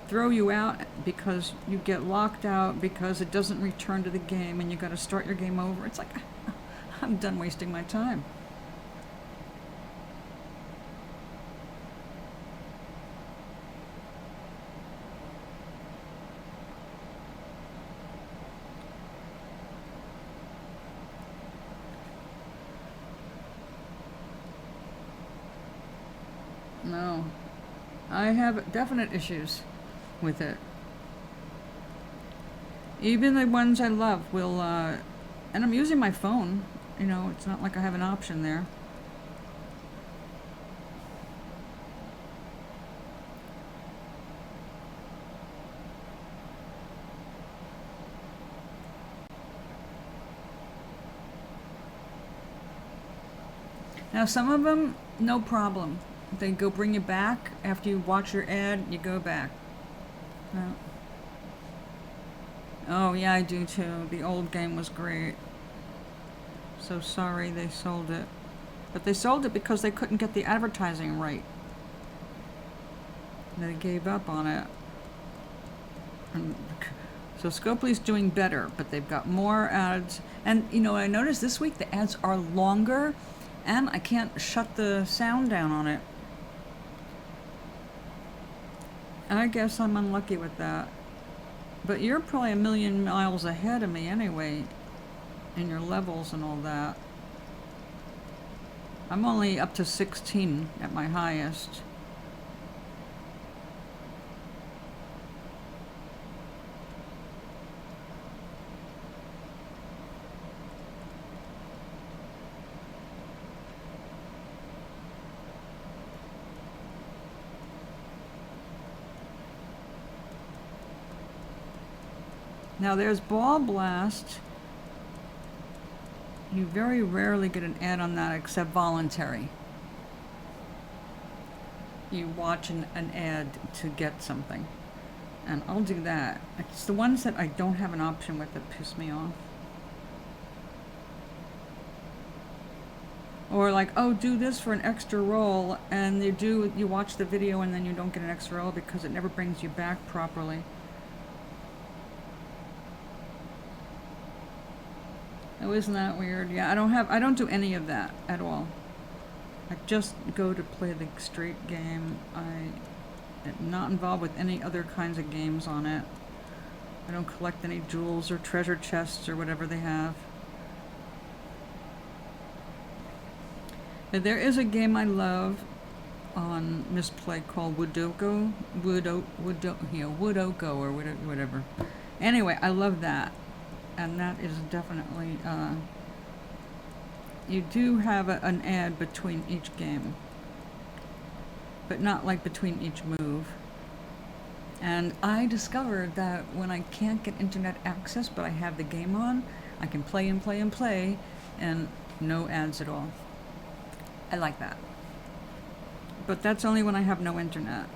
throw you out because you get locked out because it doesn't return to the game and you gotta start your game over, it's like, I'm done wasting my time. No. I have definite issues with it. Even the ones I love will, and I'm using my phone, you know, it's not like I have an option there. Now, some of them, no problem. They go bring you back after you watch your ad, you go back. No. Oh, yeah, I do too. The old game was great. So sorry they sold it. But they sold it because they couldn't get the advertising right. They gave up on it. And so Scopely's doing better, but they've got more ads. And, you know, I noticed this week the ads are longer, and I can't shut the sound down on it. I guess I'm unlucky with that. But you're probably a million miles ahead of me anyway, in your levels and all that. I'm only up to 16 at my highest. Now there's Ball Blast. You very rarely get an ad on that except voluntary. You watch an ad to get something. And I'll do that. It's the ones that I don't have an option with that piss me off. Or like, oh, do this for an extra roll, and you watch the video and then you don't get an extra roll because it never brings you back properly. Oh, isn't that weird? Yeah, I don't do any of that at all. I just go to play the straight game. I am not involved with any other kinds of games on it. I don't collect any jewels or treasure chests or whatever they have. But there is a game I love on Misplay called Woodoko or whatever. Anyway, I love that. And that is definitely, you do have an ad between each game, but not like between each move. And I discovered that when I can't get internet access, but I have the game on, I can play and play and play, and no ads at all. I like that. But that's only when I have no internet.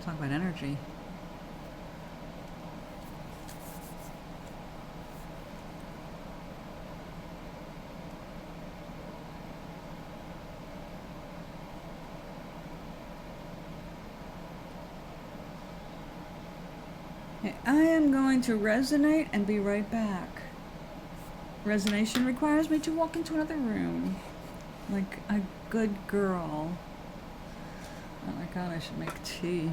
Talk about energy. Okay, I am going to resonate and be right back. Resonation requires me to walk into another room like a good girl. Oh my god, I should make tea.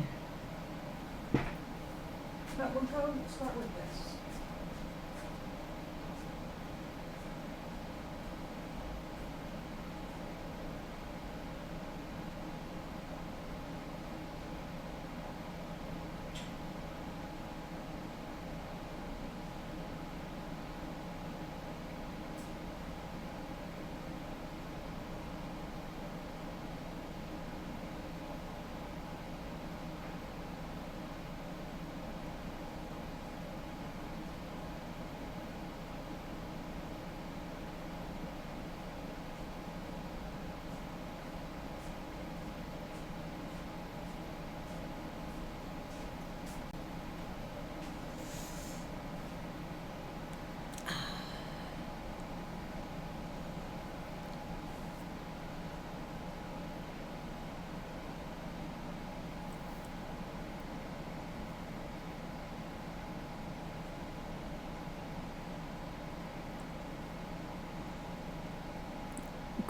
But we'll go start with this.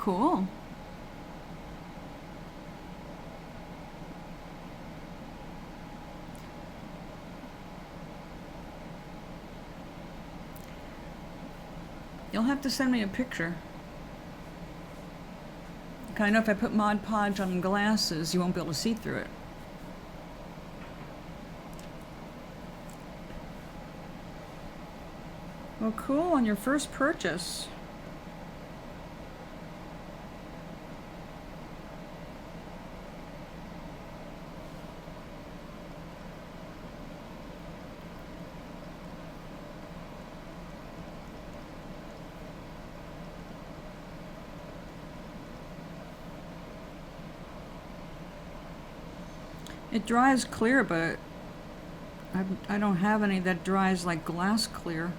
cool. You'll have to send me a picture. I know if I put Mod Podge on glasses, you won't be able to see through it. Well, cool, on your first purchase. It dries clear, but I don't have any that dries like glass clear.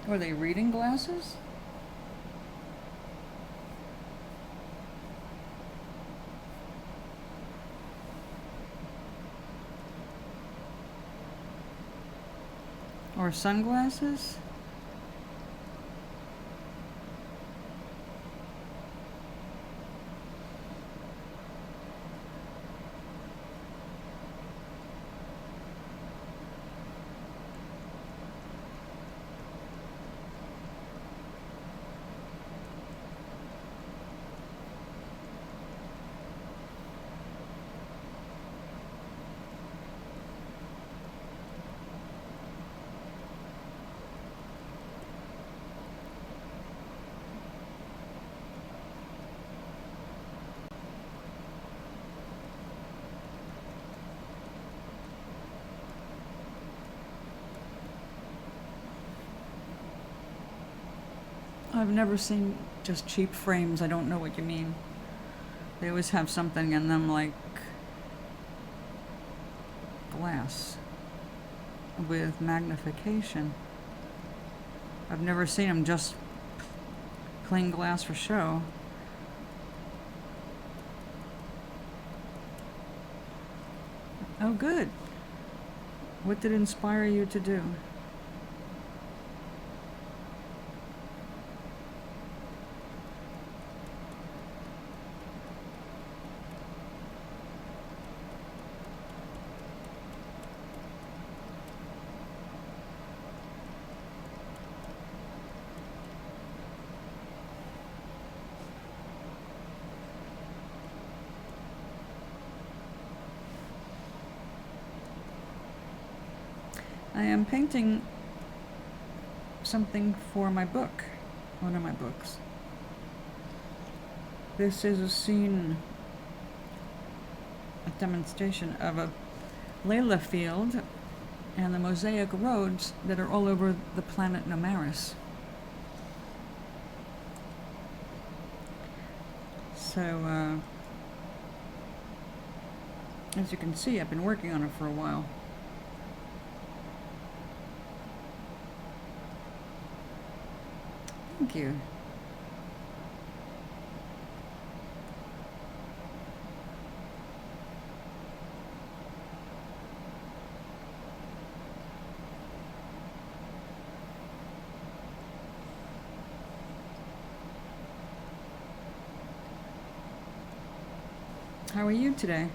Are they reading glasses? Or sunglasses? I've never seen just cheap frames. I don't know what you mean. They always have something in them like glass with magnification. I've never seen them just plain glass for show. Oh, good. What did it inspire you to do? I am painting something for my book, one of my books. This is a scene, a demonstration of a Layla field and the mosaic roads that are all over the planet Nomaris. So, as you can see, I've been working on it for a while. Thank you. How are you today?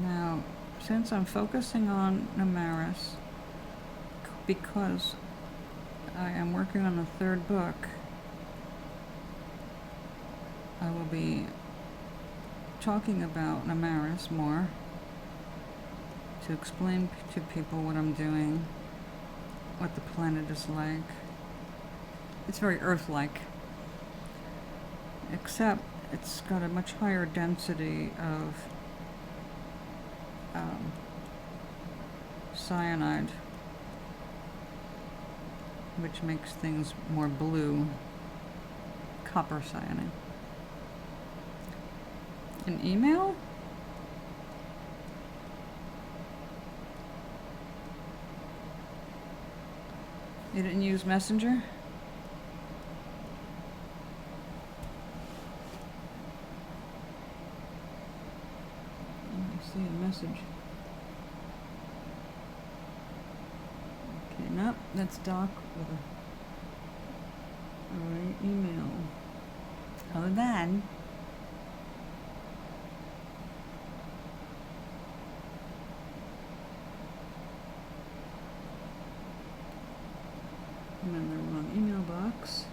Now, since I'm focusing on Nomaris, because I am working on the third book, I will be talking about Nomaris more to explain to people what I'm doing, what the planet is like. It's very Earth-like, except it's got a much higher density of cyanide, which makes things more blue. Copper cyanide. An email? You didn't use Messenger? I see a message. Okay, nope, that's Doc with a alright, email. Other than I'm in the wrong email box.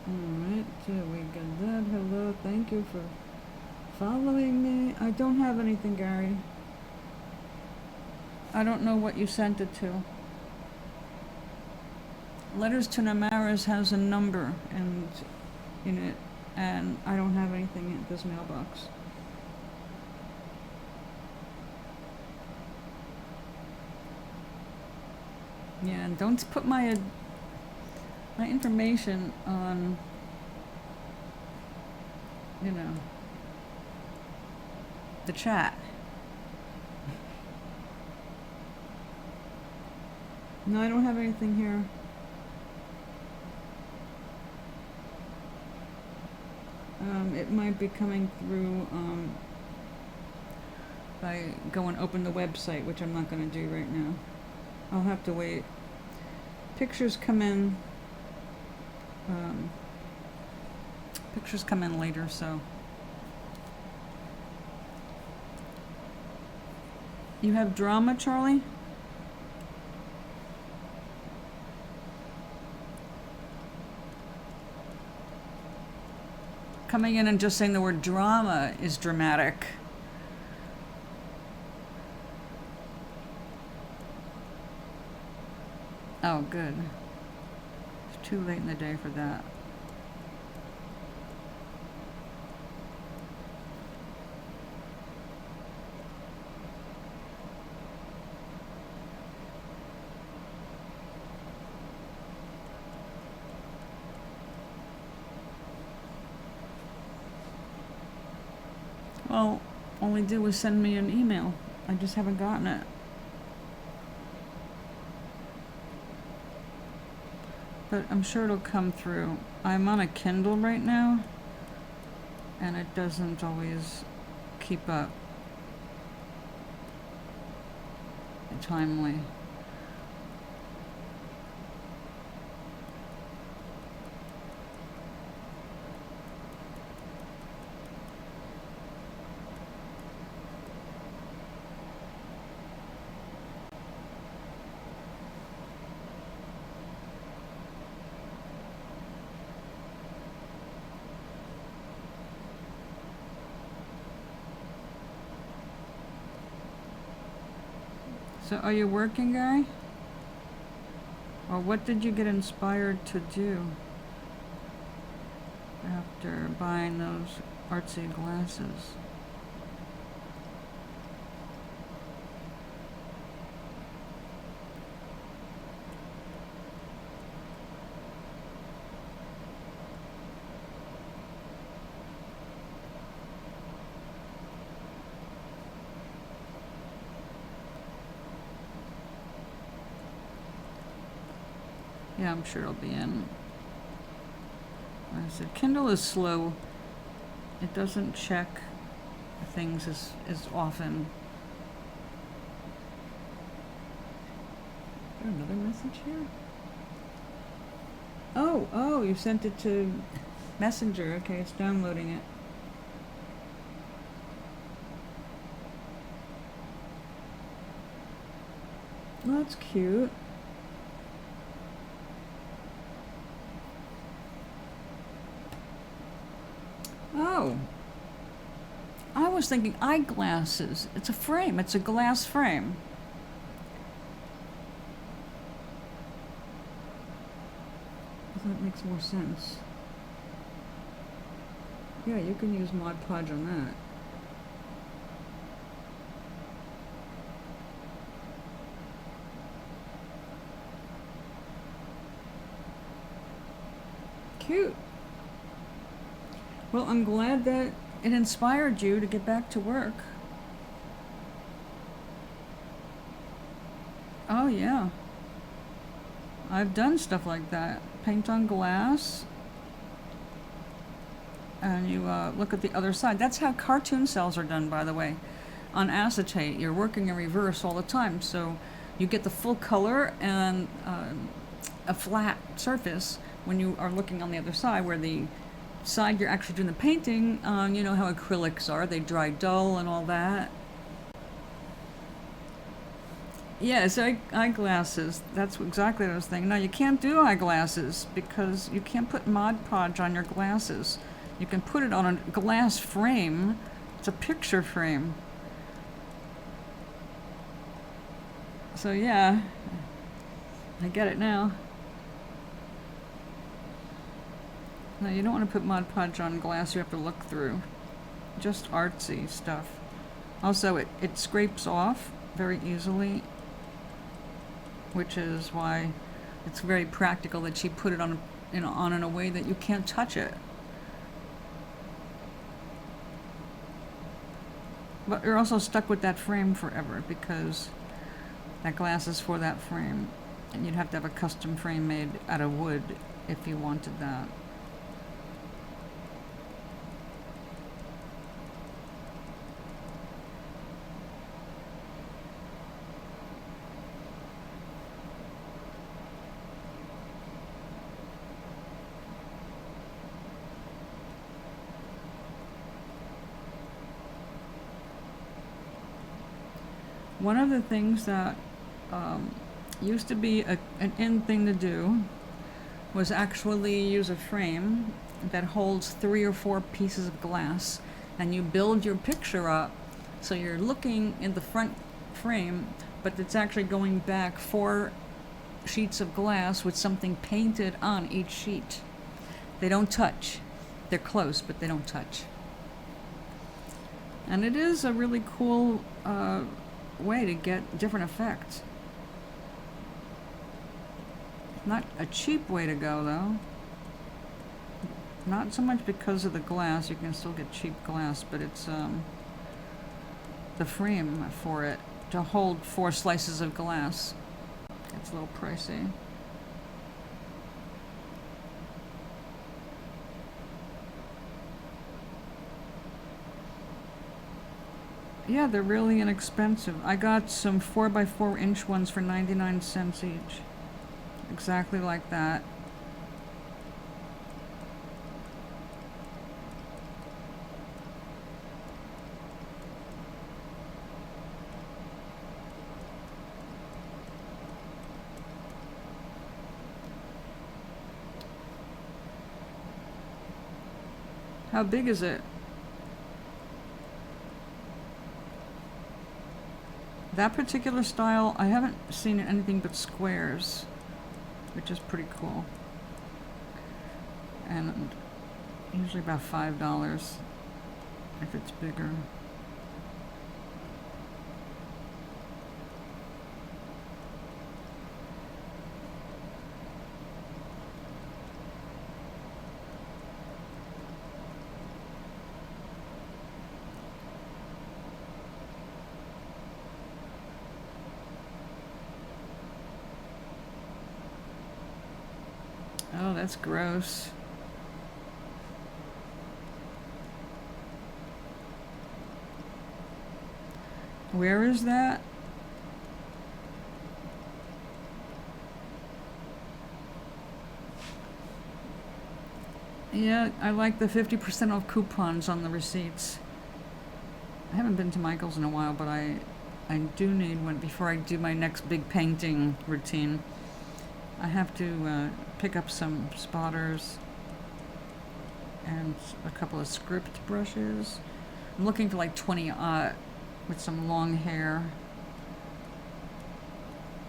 Alright, so we got that. Hello, thank you for following me. I don't have anything, Gary. I don't know what you sent it to. Letters to Namaras has a number and in it, and I don't have anything in this mailbox. Yeah, and don't put my information on, you know, the chat. No, I don't have anything here. It might be coming through if I go and open the website, which I'm not going to do right now. I'll have to wait. Pictures come in. Pictures come in later, so. You have drama, Charlie? Coming in and just saying the word drama is dramatic. Oh, good. It's too late in the day for that. Well, all they did was send me an email. I just haven't gotten it. But I'm sure it'll come through. I'm on a Kindle right now, and it doesn't always keep up timely. So are you working, Guy? Or what did you get inspired to do after buying those artsy glasses? Yeah, I'm sure it'll be in. Like I said, Kindle is slow. It doesn't check things as often. Is there another message here? Oh, you sent it to Messenger. Okay, it's downloading it. Oh, that's cute. Oh, I was thinking eyeglasses. It's a frame. It's a glass frame. That makes more sense. Yeah, you can use Mod Podge on that. Cute. Well, I'm glad that it inspired you to get back to work. Oh, yeah. I've done stuff like that. Paint on glass. And you look at the other side. That's how cartoon cells are done, by the way. On acetate, you're working in reverse all the time. So you get the full color and a flat surface when you are looking on the other side, where the side you're actually doing the painting, you know how acrylics are. They dry dull and all that. Yes, eyeglasses. That's exactly what I was thinking. No, you can't do eyeglasses because you can't put Mod Podge on your glasses. You can put it on a glass frame. It's a picture frame. So yeah, I get it now. No, you don't want to put Mod Podge on glass you have to look through. Just artsy stuff. Also, it scrapes off very easily, which is why it's very practical that she put it on, on in a way that you can't touch it. But you're also stuck with that frame forever because that glass is for that frame, and you'd have to have a custom frame made out of wood if you wanted that. One of the things that used to be an in thing to do was actually use a frame that holds 3 or 4 pieces of glass, and you build your picture up so you're looking in the front frame, but it's actually going back 4 sheets of glass with something painted on each sheet. They don't touch. They're close, but they don't touch. And it is a really cool way to get different effects. Not a cheap way to go, though. Not so much because of the glass. You can still get cheap glass, but it's the frame for it to hold 4 slices of glass. It's a little pricey. Yeah, they're really inexpensive. I got some 4x4 inch ones for 99 cents each. Exactly like that. How big is it? That particular style, I haven't seen anything but squares, which is pretty cool. And usually about $5 if it's bigger. Oh, that's gross. Where is that? Yeah, I like the 50% off coupons on the receipts. I haven't been to Michael's in a while, but I do need one before I do my next big painting routine. I have to pick up some spotters and a couple of script brushes. I'm looking for like 20 with some long hair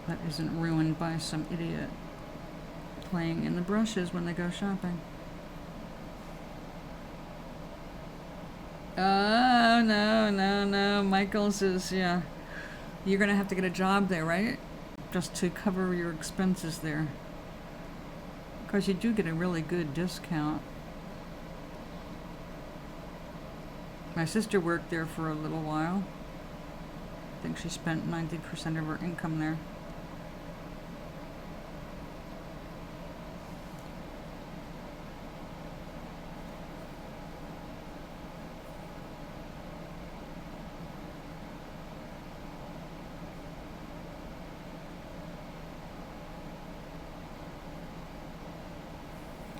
that isn't ruined by some idiot playing in the brushes when they go shopping. Oh, no. Michael's is, yeah. You're gonna have to get a job there, right? Just to cover your expenses there. Because you do get a really good discount. My sister worked there for a little while. I think she spent 90% of her income there.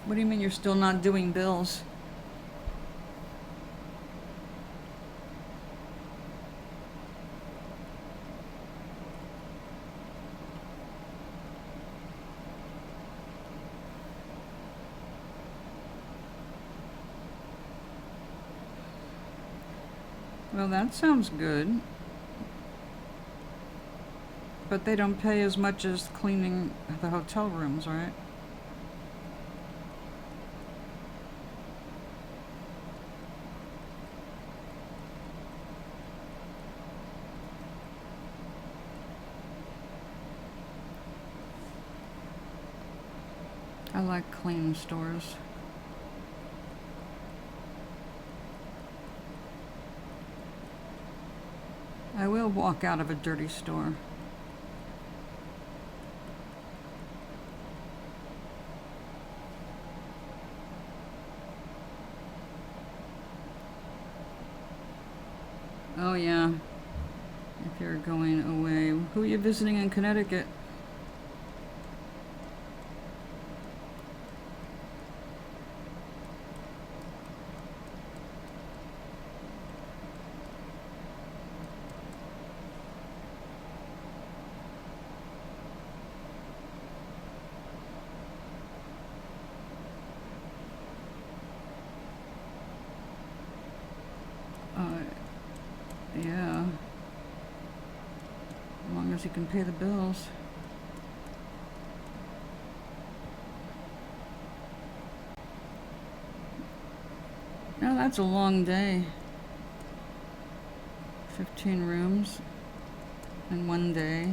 What do you mean you're still not doing bills? Well, that sounds good. But they don't pay as much as cleaning the hotel rooms, right? I like clean stores. I will walk out of a dirty store. Oh yeah, if you're going away. Who are you visiting in Connecticut? Yeah. As long as you can pay the bills. No, that's a long day. 15 rooms in one day.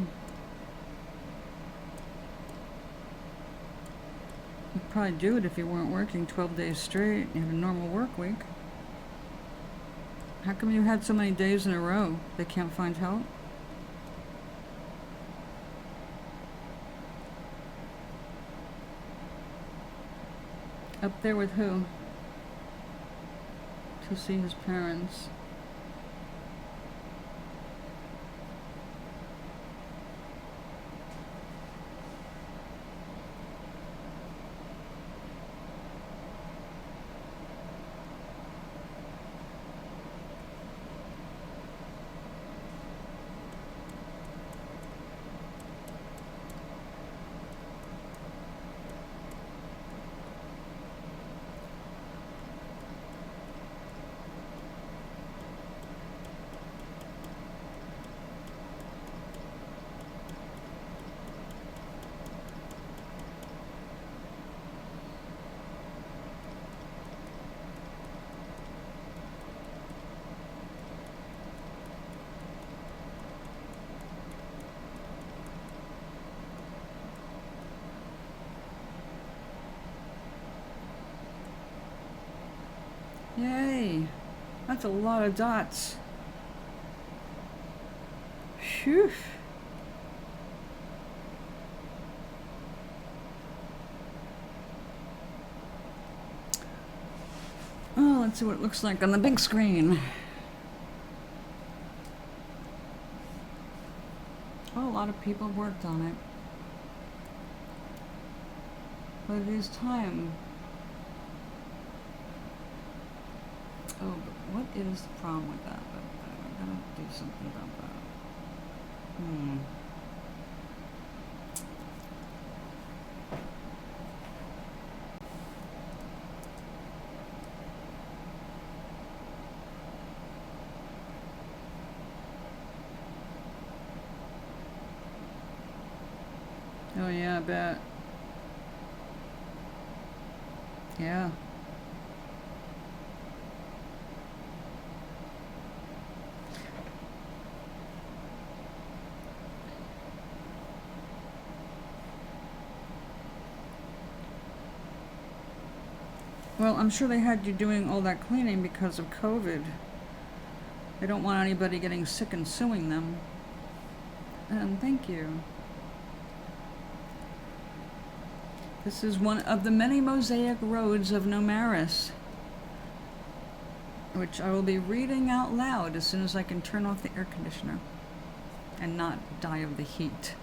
You'd probably do it if you weren't working 12 days straight. You have a normal work week. How come you had so many days in a row? They can't find help? Up there with who? To see his parents. Yay! That's a lot of dots. Phew! Oh, let's see what it looks like on the big screen. Oh, a lot of people have worked on it. But it is time. Oh, but what is the problem with that? I gotta do something about that. Oh yeah, I bet. Yeah. Well, I'm sure they had you doing all that cleaning because of COVID. They don't want anybody getting sick and suing them. And thank you. This is one of the many mosaic roads of Nomaris, which I will be reading out loud as soon as I can turn off the air conditioner and not die of the heat.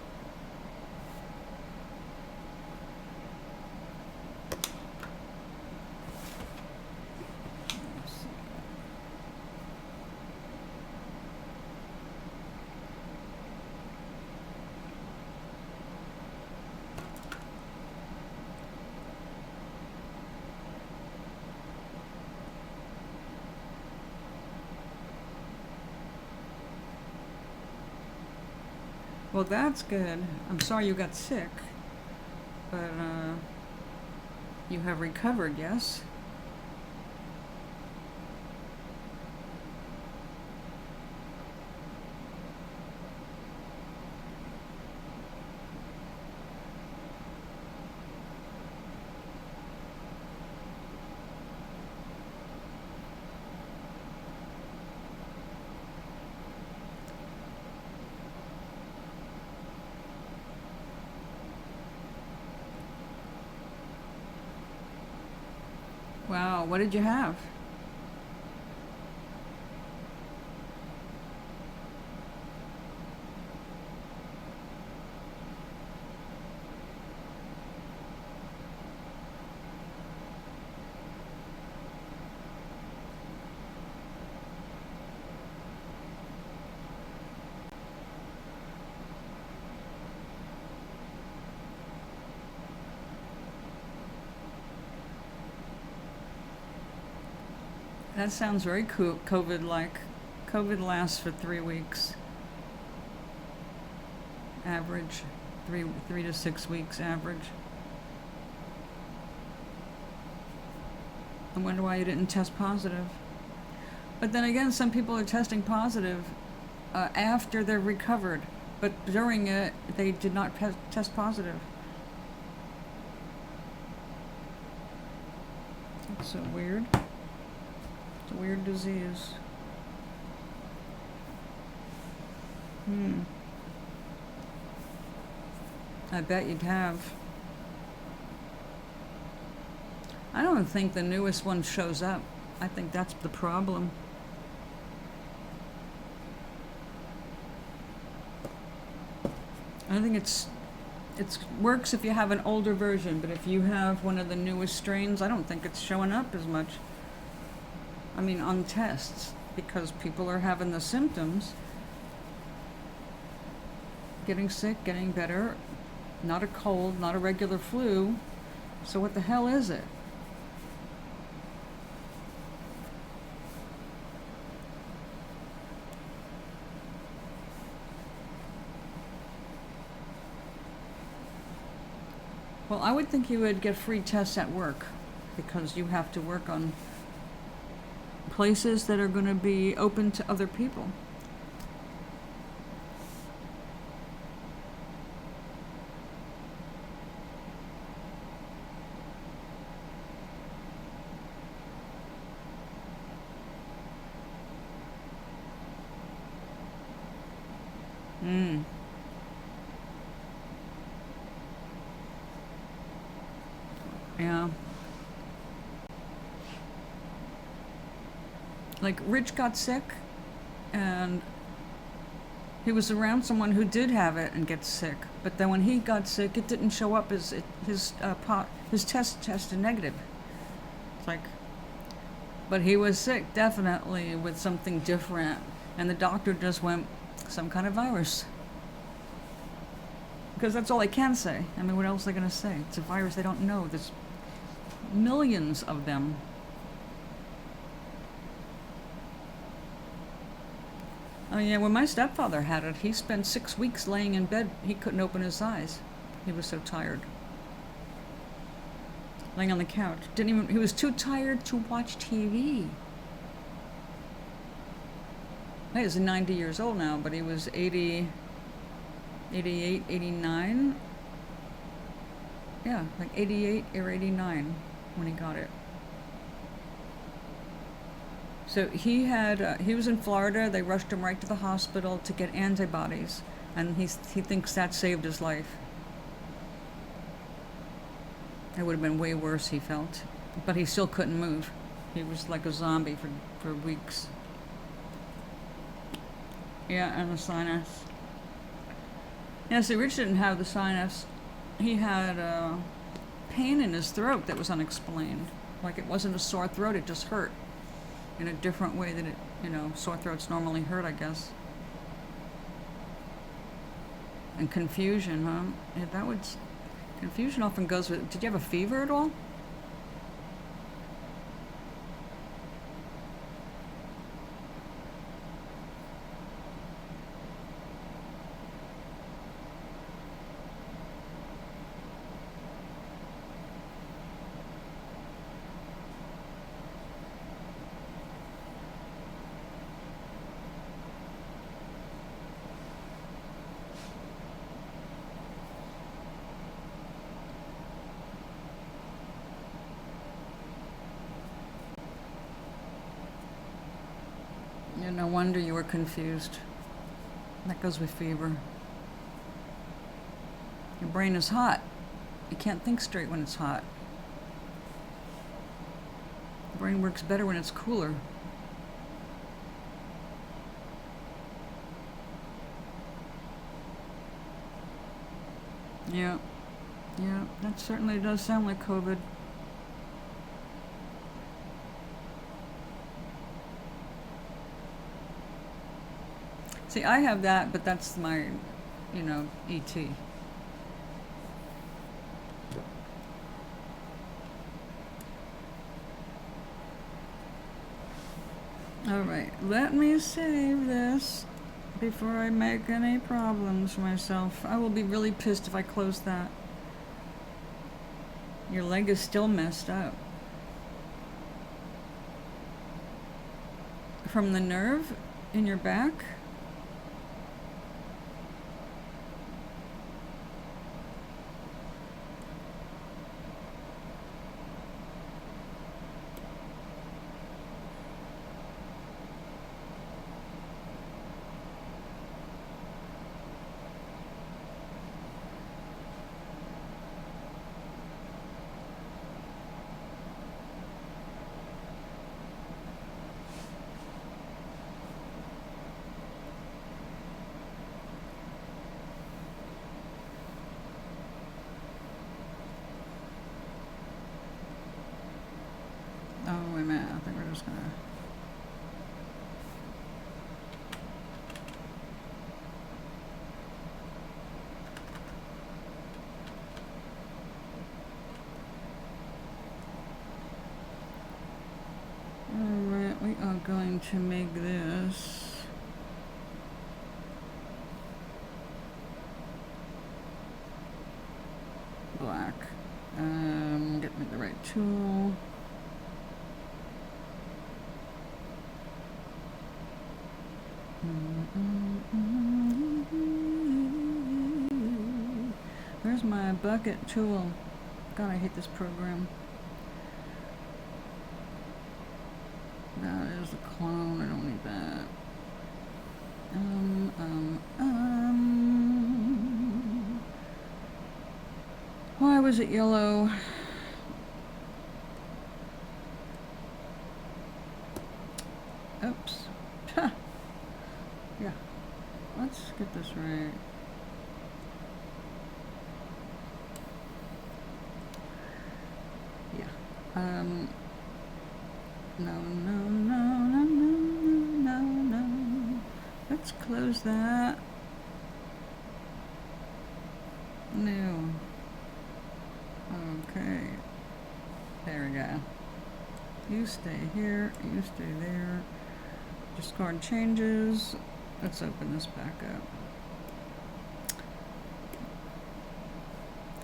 Well, that's good. I'm sorry you got sick, but you have recovered, yes? Wow, what did you have? That sounds very COVID-like. COVID lasts for 3 weeks. Average, 3 to 6 weeks average. I wonder why you didn't test positive. But then again, some people are testing positive after they're recovered, but during it, they did not test positive. That's so weird. It's a weird disease. I bet you'd have. I don't think the newest one shows up. I think that's the problem. I think it works if you have an older version, but if you have one of the newest strains, I don't think it's showing up as much. I mean, on tests, because people are having the symptoms, getting sick, getting better, not a cold, not a regular flu. So what the hell is it? Well, I would think you would get free tests at work because you have to work on places that are going to be open to other people. Yeah. Like, Rich got sick, and he was around someone who did have it and get sick. But then when he got sick, it didn't show up as his test tested negative. It's like, but he was sick, definitely, with something different. And the doctor just went, some kind of virus. Because that's all they can say. I mean, what else are they going to say? It's a virus they don't know. There's millions of them. Oh yeah, when my stepfather had it, he spent 6 weeks laying in bed. He couldn't open his eyes. He was so tired. Laying on the couch. He was too tired to watch TV. He's 90 years old now, but he was 80, 88, 89. Yeah, like 88 or 89 when he got it. So he was in Florida. They rushed him right to the hospital to get antibodies, and he thinks that saved his life. It would have been way worse, he felt, but he still couldn't move. He was like a zombie for weeks. Yeah, and the sinus. Yeah, see, Rich didn't have the sinus. He had pain in his throat that was unexplained. Like, it wasn't a sore throat, it just hurt in a different way that sore throats normally hurt, I guess. And confusion, huh? Yeah, confusion often goes with... Did you have a fever at all? Yeah, no wonder you were confused. That goes with fever. Your brain is hot. You can't think straight when it's hot. The brain works better when it's cooler. Yeah. Yeah, that certainly does sound like COVID. See, I have that, but that's my, ET. Alright, let me save this before I make any problems for myself. I will be really pissed if I close that. Your leg is still messed up. From the nerve in your back? Oh, wait a minute. I think we're just gonna... Alright, we are going to make this... black. Get me the right tool. Where's my bucket tool? God, I hate this program. That is a clone. I don't need that. Why was it yellow? Oops. Yeah. Let's get this right. Yeah. No. Let's close that. No. Okay. There we go. You stay here, you stay there. Discard changes. Let's open this back up.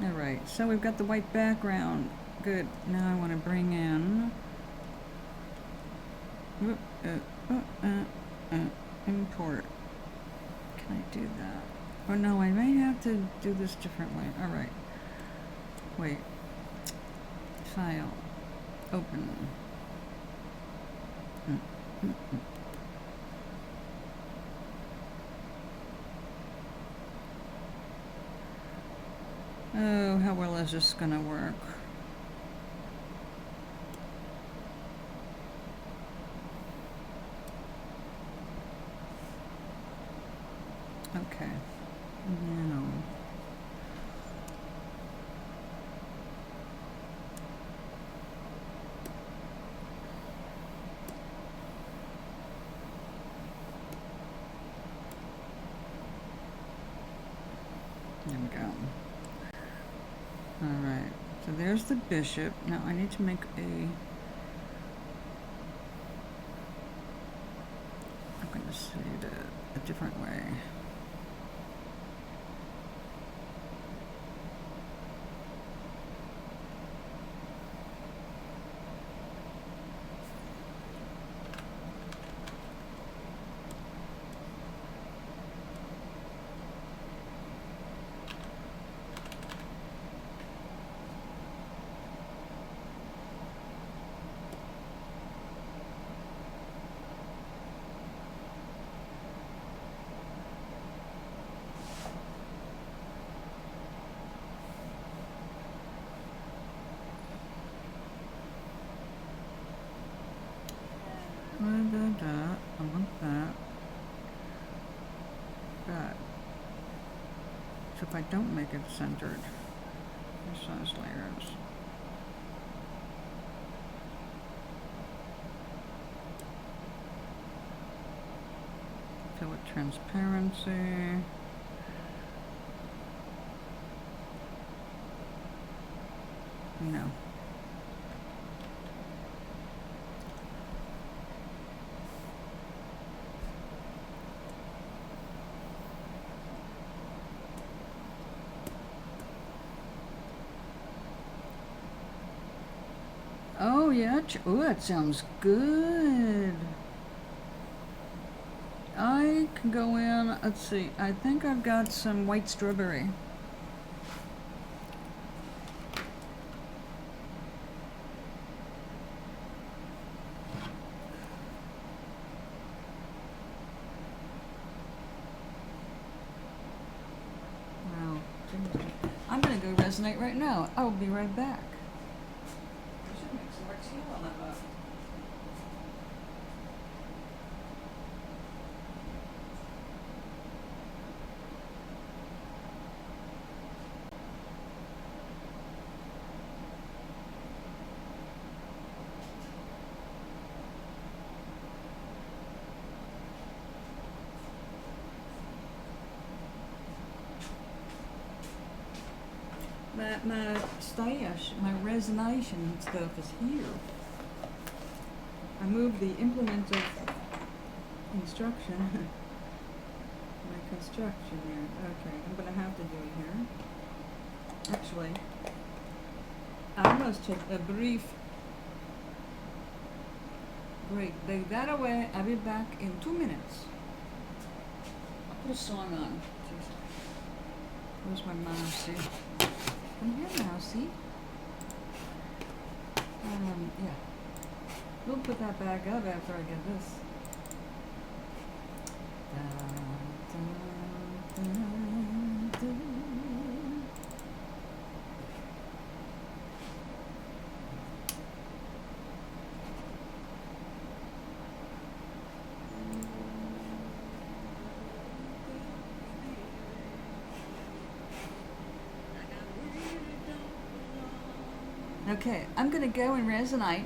Alright, so we've got the white background. Good. Now I want to bring in import. Can I do that? Oh no, I may have to do this differently. Alright. Wait. File. Open. Oh, how well is this gonna work? Okay. Now. There we go. Alright, so there's the bishop. Now I need to make I'm going to say it a different way. I want that. But so if I don't make it centered, resize layers. Fill with transparency. No. Oh yeah, oh that sounds good. I can go in, let's see, I think I've got some white strawberry. Wow. I'm gonna go resonate right now. I'll be right back. I should make some more tea on that mug. My stash, my resonation stuff is here. I moved the implement of instruction, my construction here. Okay, I'm gonna have to do it here. Actually, I must take a brief break. Take that away. I'll be back in 2 minutes. I'll put a song on. Where's my mouse here? Come here, mousey. Yeah. We'll put that back up after I get this. Okay, I'm gonna go and resonate.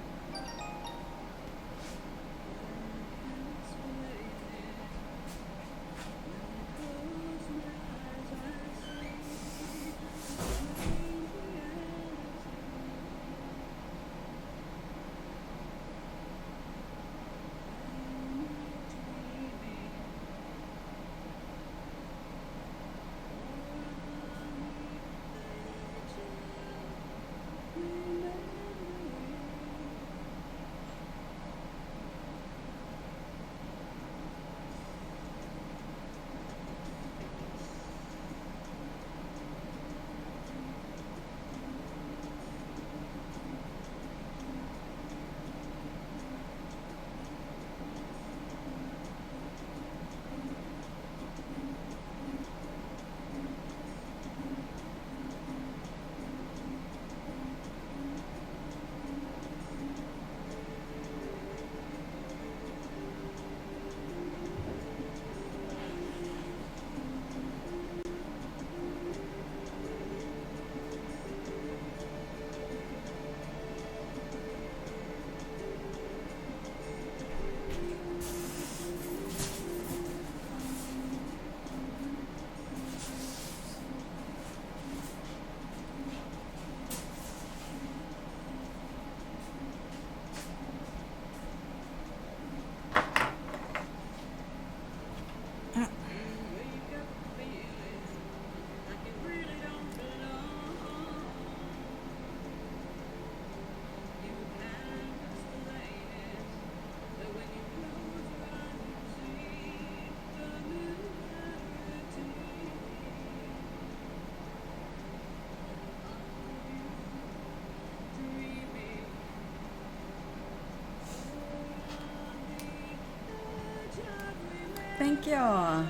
Thank you.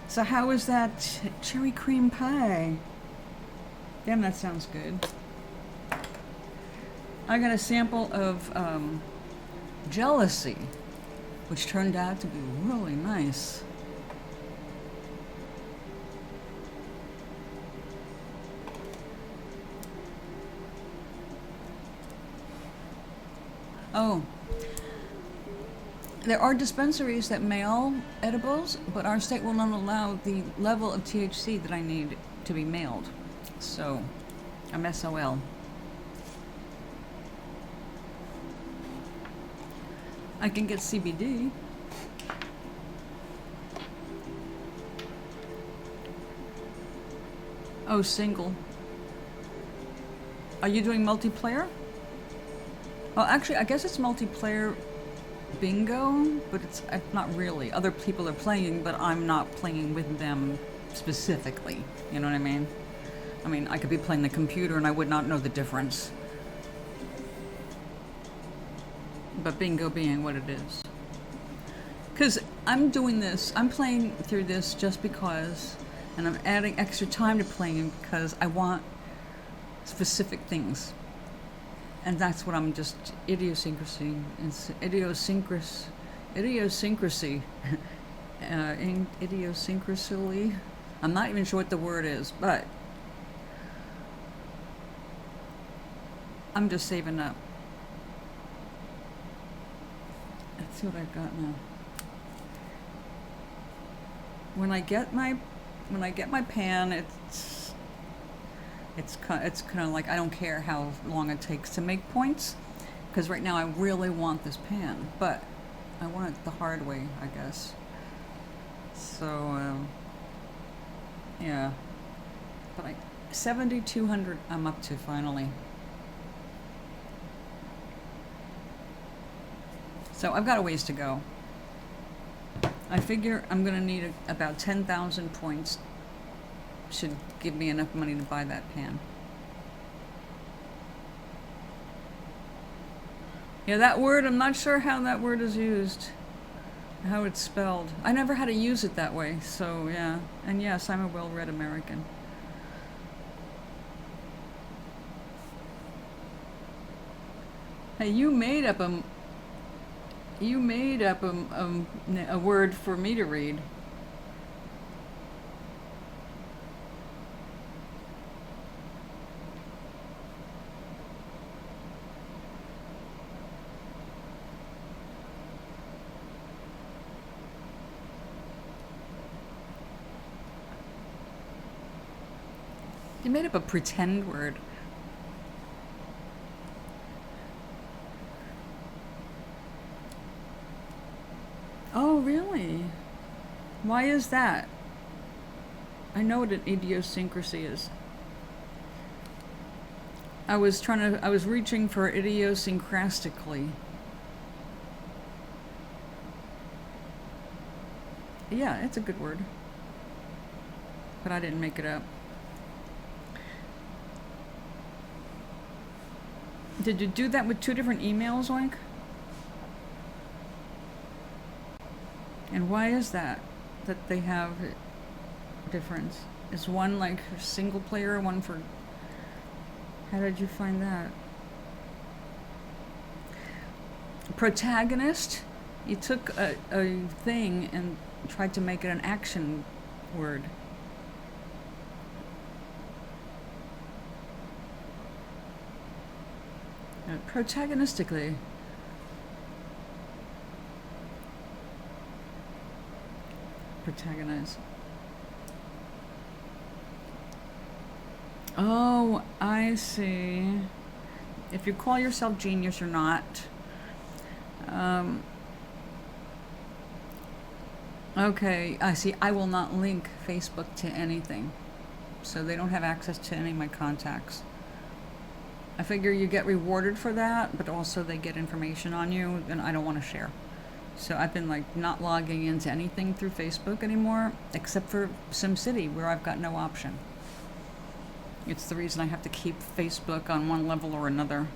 So how is that cherry cream pie? Damn, that sounds good. I got a sample of Jealousy, which turned out to be really nice. Oh, there are dispensaries that mail edibles, but our state will not allow the level of THC that I need to be mailed. So, I'm SOL. I can get CBD. Oh, single. Are you doing multiplayer? Well, actually, I guess it's multiplayer bingo, but it's not really. Other people are playing, but I'm not playing with them specifically. You know what I mean? I mean, I could be playing the computer and I would not know the difference. But bingo being what it is. Because I'm doing this, I'm playing through this just because, and I'm adding extra time to playing because I want specific things. And that's what I'm just idiosyncrasy. It's idiosyncrasy. Idiosyncrasily. I'm not even sure what the word is, but I'm just saving up. Let's see what I've got now. When I get my pan, it's kind of like I don't care how long it takes to make points, because right now I really want this pan, but I want it the hard way, I guess. So yeah, but 7,200 I'm up to finally. So I've got a ways to go. I figure I'm gonna need about 10,000 points. Should give me enough money to buy that pan. Yeah, that word, I'm not sure how that word is used. How it's spelled. I never had to use it that way, so yeah. And yes, I'm a well-read American. Hey, you made up a word for me to read. You made up a pretend word. Oh, really? Why is that? I know what an idiosyncrasy is. I was reaching for idiosyncrastically. Yeah, it's a good word. But I didn't make it up. Did you do that with 2 different emails, Oink? And why is that they have a difference? Is one like for single player, one for... How did you find that? Protagonist? You took a thing and tried to make it an action word. Protagonistically. Protagonize. Oh, I see. If you call yourself genius or not. Okay, I see. I will not link Facebook to anything. So they don't have access to any of my contacts. I figure you get rewarded for that, but also they get information on you, and I don't want to share. So I've been like not logging into anything through Facebook anymore, except for SimCity, where I've got no option. It's the reason I have to keep Facebook on one level or another.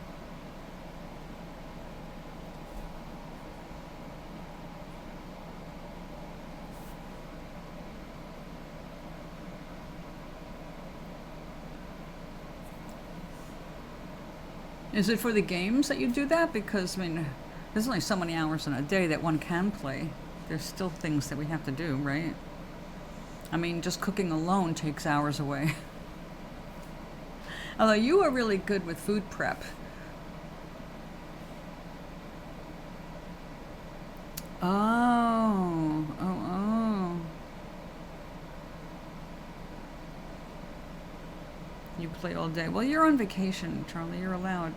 Is it for the games that you do that? Because, I mean, there's only so many hours in a day that one can play. There's still things that we have to do, right? I mean, just cooking alone takes hours away. Although you are really good with food prep. Oh. You play all day. Well, you're on vacation, Charlie. You're allowed.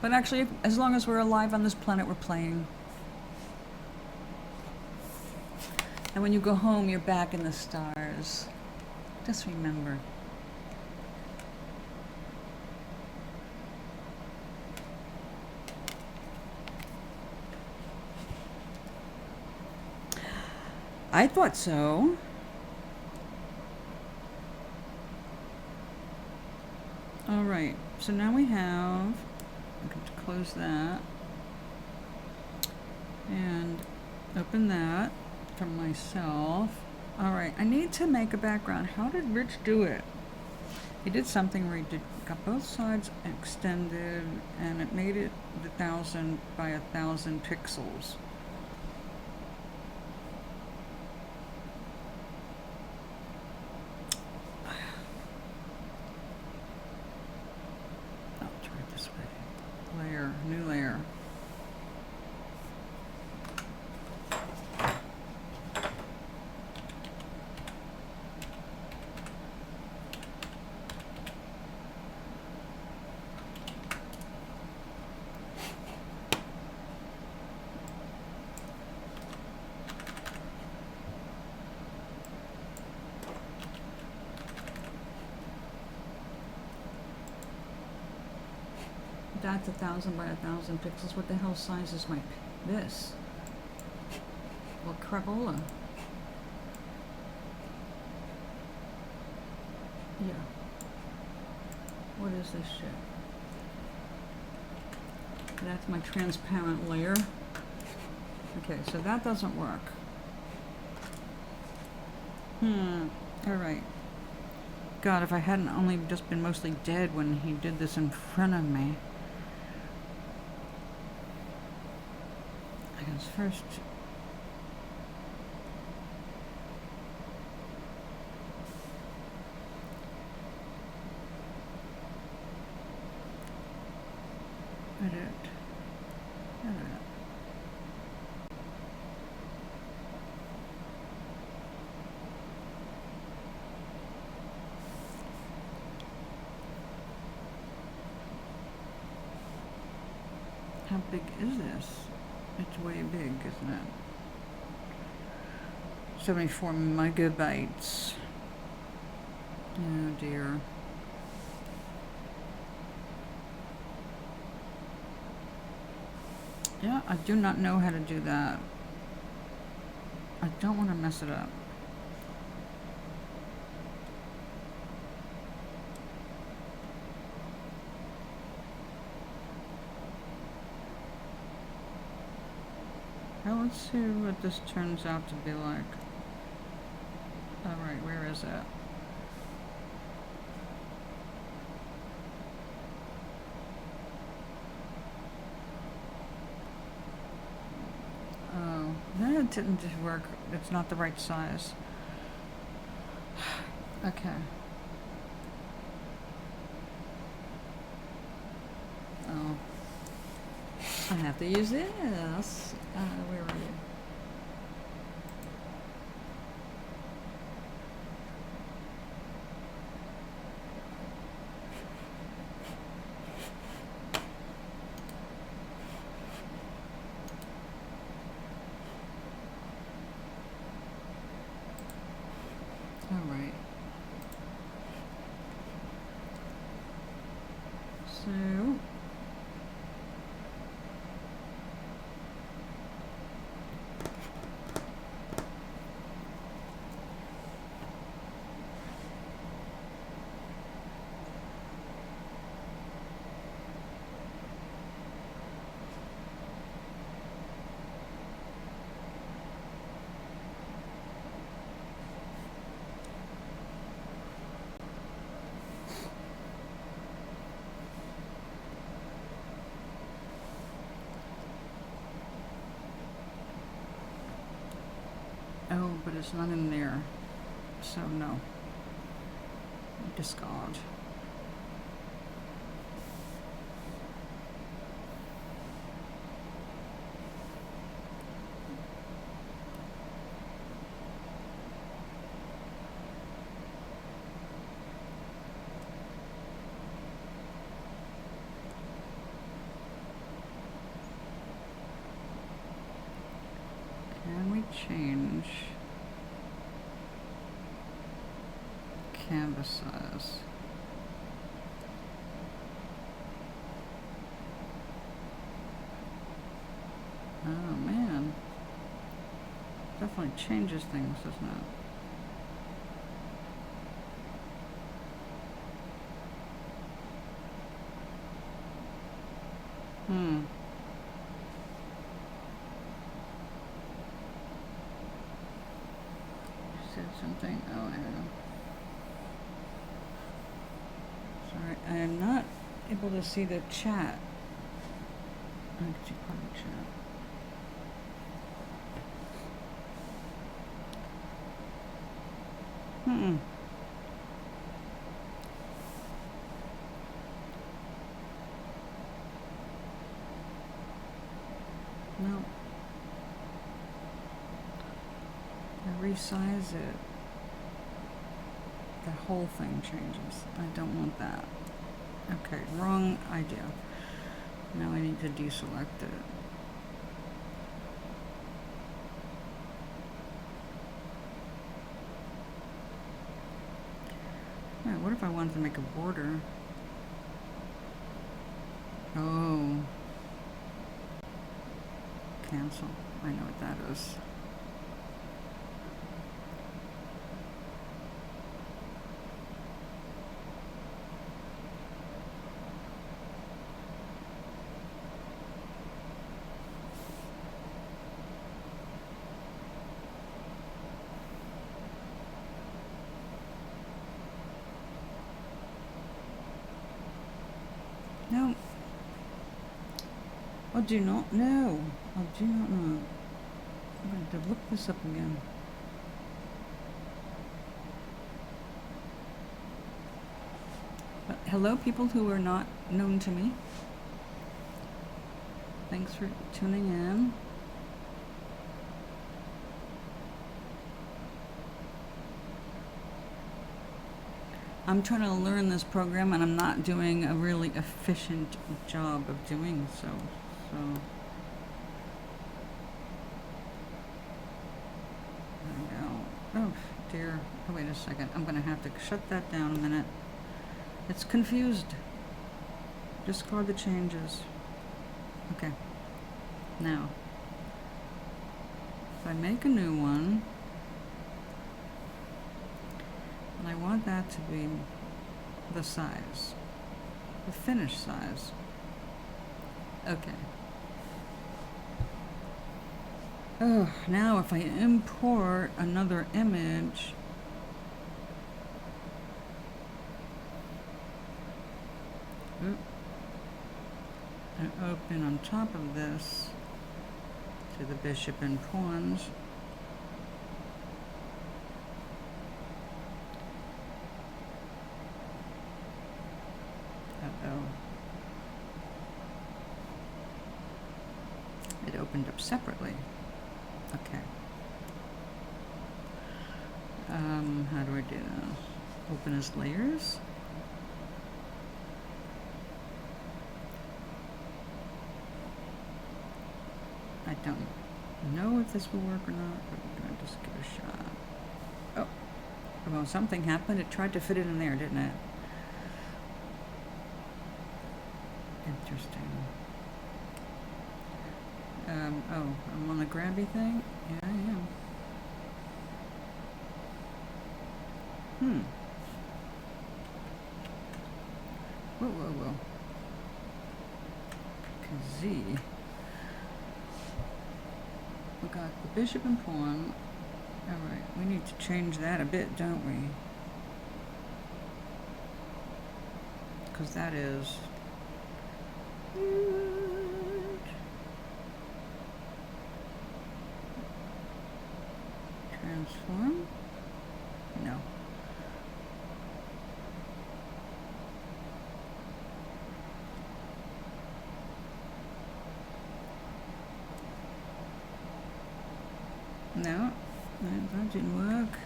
But actually, as long as we're alive on this planet, we're playing. And when you go home, you're back in the stars. Just remember. I thought so. All right, so now we have, I'm going to close that and open that for myself. All right, I need to make a background. How did Rich do it? He did something where he got both sides extended and it made it 1,000 by 1,000 pixels. New layer. That's 1,000 by 1,000 pixels. What the hell size is this? Well, crapola. Yeah. What is this shit? That's my transparent layer. Okay, so that doesn't work. Alright. God, if I hadn't only just been mostly dead when he did this in front of me. I guess first... Edit. How big is this? It's way big, isn't it? 74 megabytes. Oh dear. Yeah, I do not know how to do that. I don't want to mess it up. Well, let's see what this turns out to be like. Alright, where is it? Oh, no, it didn't just work. It's not the right size. Okay. Oh. I have to use this. Where are you? All right. So Oh, but it's not in there. So no. Discard. Can we change canvas size? Oh man. Definitely changes things, doesn't it? Hmm. Said something. Oh, I don't know. Sorry, I am not able to see the chat. I can see part of the chat. Hmm. No. I resize it. The whole thing changes. I don't want that. Okay, wrong idea. Now I need to deselect it. Yeah, what if I wanted to make a border? Oh. Cancel. I know what that is. No. I do not know. I do not know. I'm going to look this up again. Hello, people who are not known to me. Thanks for tuning in. I'm trying to learn this program and I'm not doing a really efficient job of doing so. There we go. Oh dear. Oh, wait a second. I'm going to have to shut that down a minute. It's confused. Discard the changes. Okay. Now, if I make a new one, and I want that to be the size, the finished size. Okay. Oh, now if I import another image, and open on top of this to the bishop and pawns. Uh-oh. It opened up separately. Okay. How do I do this? Open as layers? I don't know if this will work or not, but we're gonna just give it a shot. Oh, well, something happened. It tried to fit it in there, didn't it? Interesting. Oh, I'm on the grabby thing? Yeah, I am. Whoa. Z. We got the bishop and pawn. Alright, we need to change that a bit, don't we? Because that is... transform? No. No, that didn't work.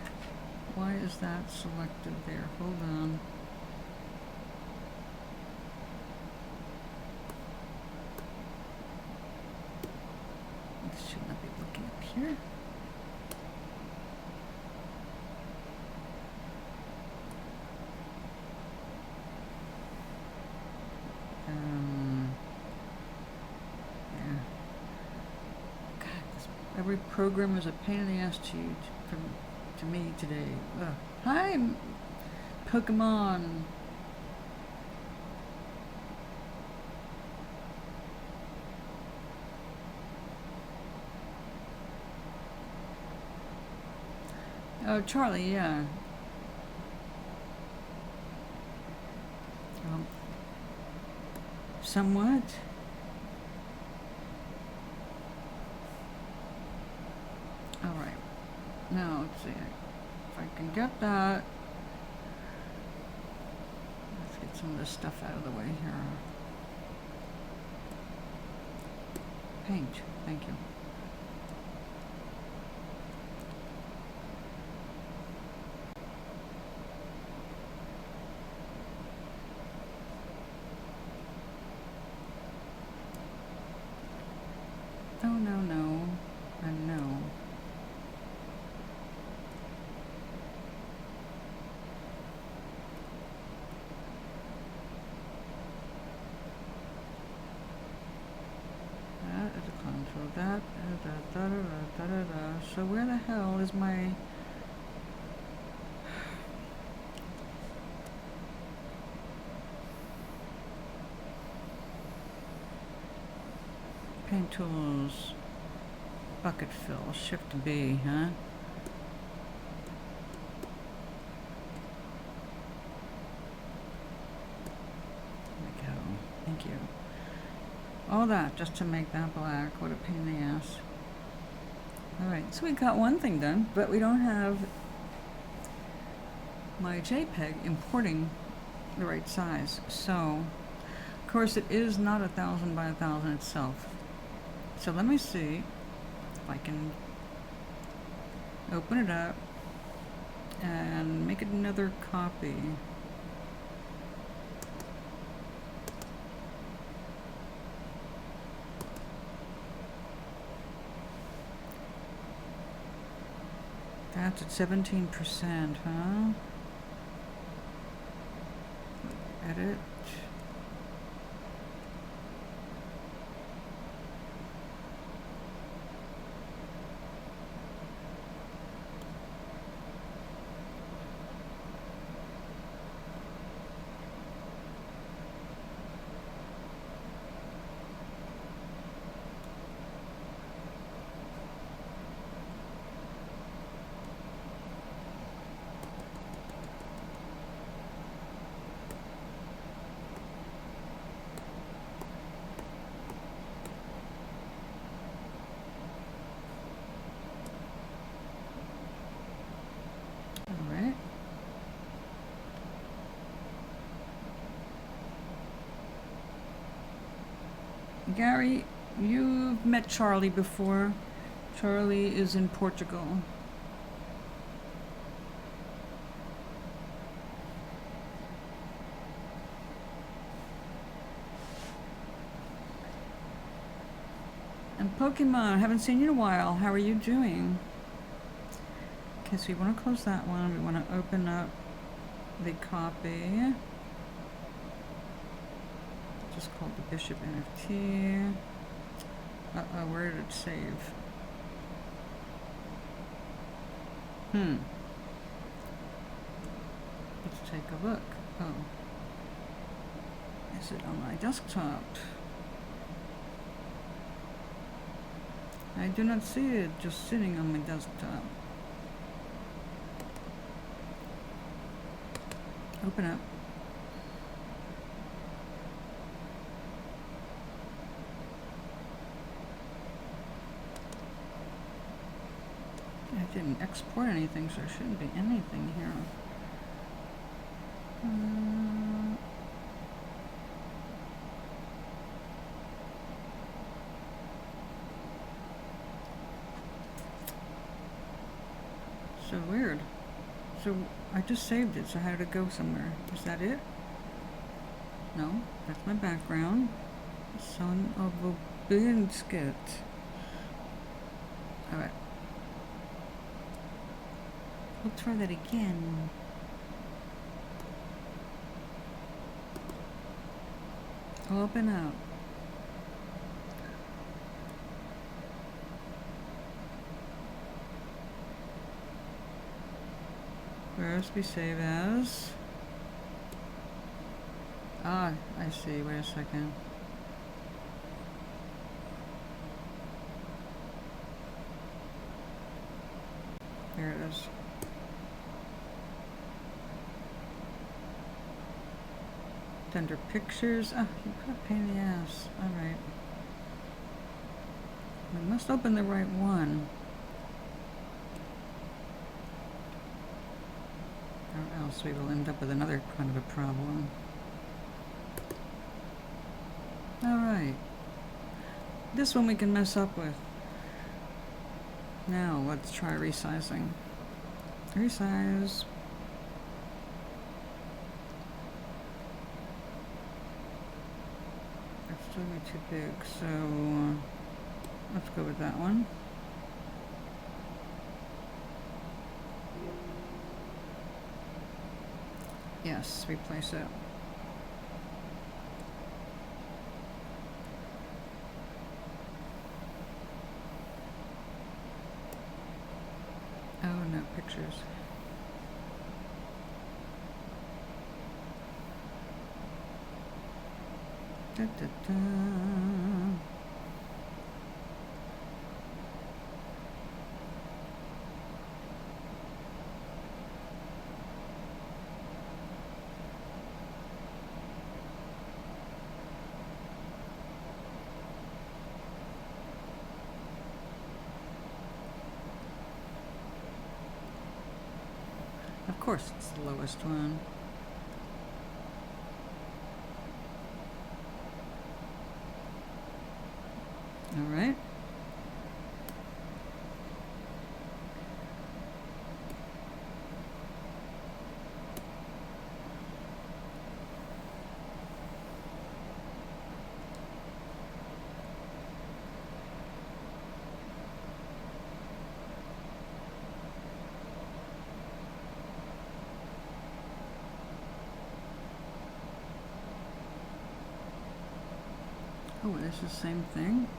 Why is that selected there? Hold on. Shouldn't I be looking up here? Yeah. God, every program is a pain in the ass to me today. Ugh. Hi, Pokemon. Oh, Charlie, yeah. Somewhat. Alright. Now, let's see. If I can get that. Let's get some of this stuff out of the way here. Paint. Thank you. Oh, no, and no. That is a contour. That, So where the hell is my... Paint tools, bucket fill, shift B, huh? There we go. Thank you. All that just to make that black. What a pain in the ass. Alright, so we got one thing done, but we don't have my JPEG importing the right size. So, of course, it is not 1,000 by 1,000 itself. So let me see if I can open it up and make it another copy. That's at 17%, huh? Edit. Gary, you've met Charlie before. Charlie is in Portugal. And Pokemon, I haven't seen you in a while. How are you doing? Okay, so we want to close that one. We want to open up the copy. Just called the Bishop NFT. Uh-oh, where did it save? Let's take a look. Oh. Is it on my desktop? I do not see it just sitting on my desktop. Open up. I didn't export anything, so there shouldn't be anything here. So weird. So I just saved it, so how did it go somewhere? Is that it? No, that's my background. Son of a biscuit. Alright. We'll try that again. Open up. First we save as. Ah, I see. Wait a second. There it is. Under pictures. Ah, you put a pain in the ass. Alright. We must open the right one. Or else we will end up with another kind of a problem. Alright. This one we can mess up with. Now, let's try resizing. Resize. That's still be too big, so let's go with that one. Yes, replace it. Oh, no pictures. Da, da, da. Of course, it's the lowest one. All right. Oh, this is the same thing.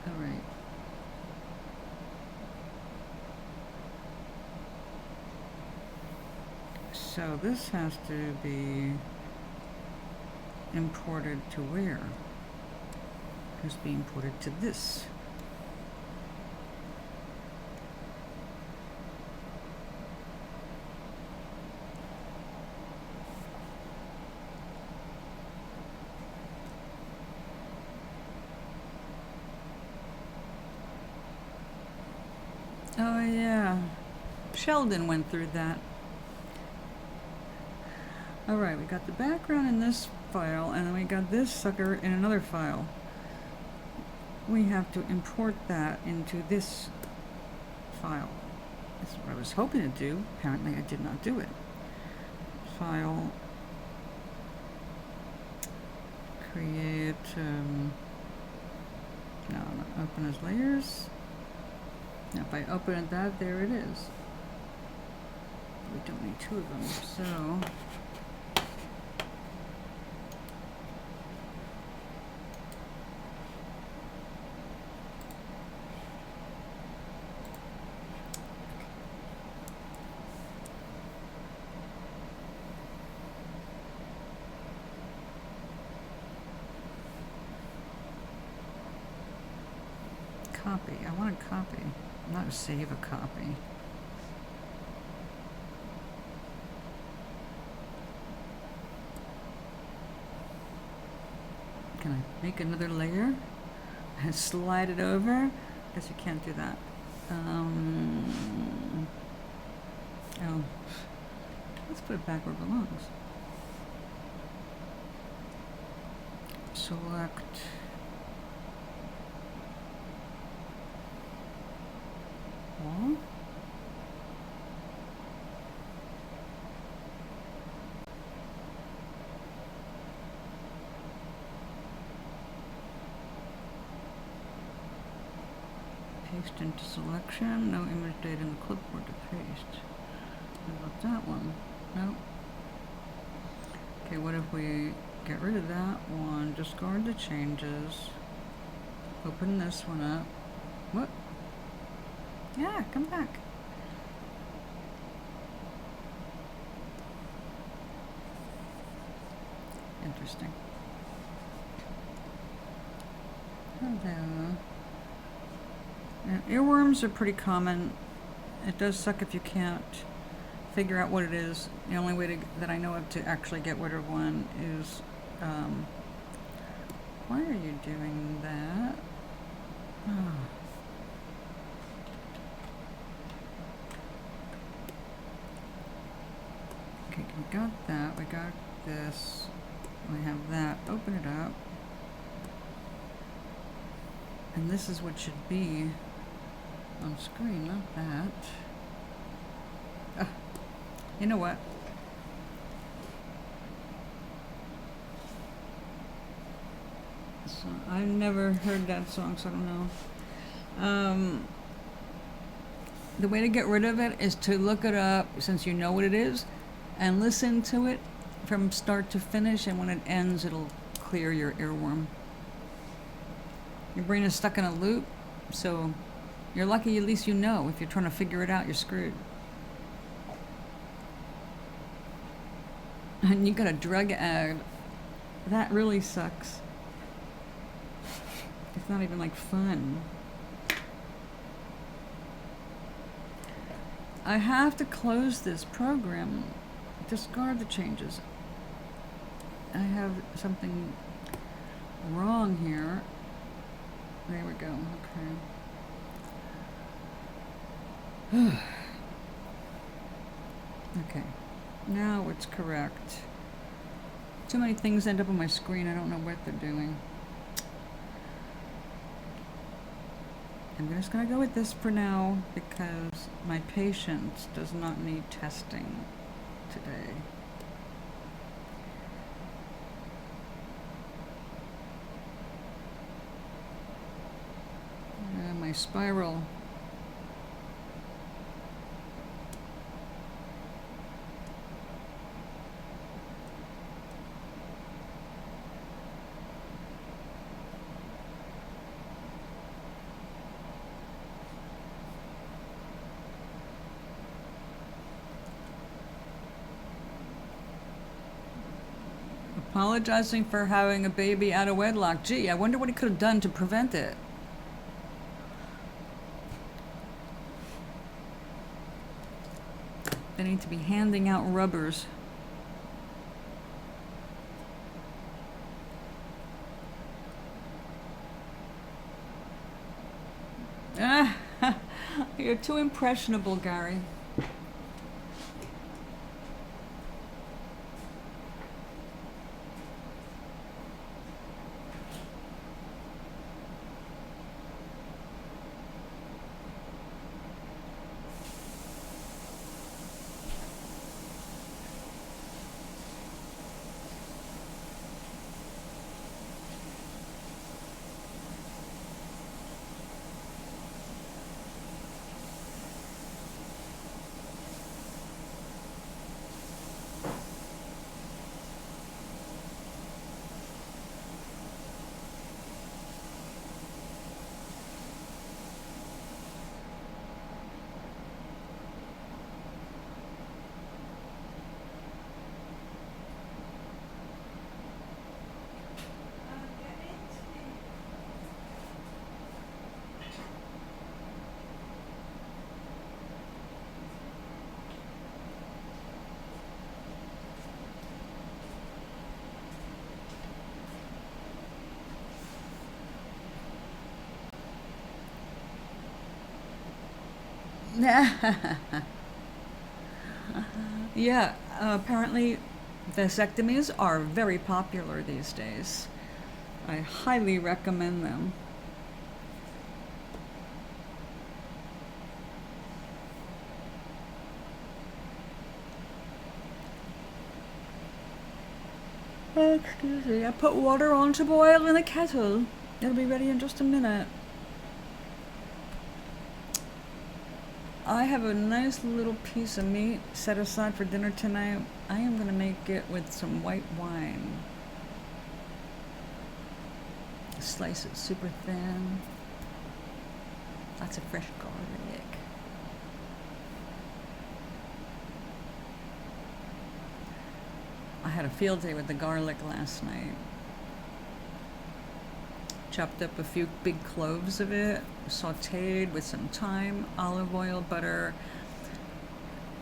All right. So this has to be imported to where? It has to be imported to this. Oh yeah, Sheldon went through that. Alright, we got the background in this file, and then we got this sucker in another file. We have to import that into this file. That's what I was hoping to do. Apparently I did not do it. File. Create, no, open as layers. Now if I open it that, there it is. We don't need two of them, so copy. I want to copy, not save a copy. Can I make another layer? and slide it over. Guess you can't do that. Oh, let's put it back where it belongs. Select. All. Paste into selection. No image data in the clipboard to paste. What about that one? Nope. Okay, what if we get rid of that one, discard the changes, open this one up. What? Yeah, come back. Interesting. Hello. Now, earworms are pretty common. It does suck if you can't figure out what it is. The only way that I know of to actually get rid of one is, why are you doing that? Oh. Okay, we got that, we got this, we have that, open it up. And this is what should be on screen, not that. You know what? So I've never heard that song, so I don't know. The way to get rid of it is to look it up, since you know what it is, and listen to it from start to finish, and when it ends, it'll clear your earworm. Your brain is stuck in a loop, so you're lucky at least you know. If you're trying to figure it out, you're screwed. And you got a drug ad. That really sucks. It's not even like fun. I have to close this program. Discard the changes. I have something wrong here. There we go. Okay. Okay. Now it's correct. Too many things end up on my screen. I don't know what they're doing. I'm just going to go with this for now because my patience does not need testing today. My spiral. Apologizing for having a baby out of wedlock. Gee, I wonder what he could have done to prevent it. They need to be handing out rubbers. Ah, you're too impressionable, Gary. Yeah, apparently vasectomies are very popular these days. I highly recommend them. Excuse me, I put water on to boil in the kettle. It'll be ready in just a minute. I have a nice little piece of meat set aside for dinner tonight. I am going to make it with some white wine. Slice it super thin. Lots of fresh garlic. I had a field day with the garlic last night. Chopped up a few big cloves of it, sauteed with some thyme, olive oil, butter.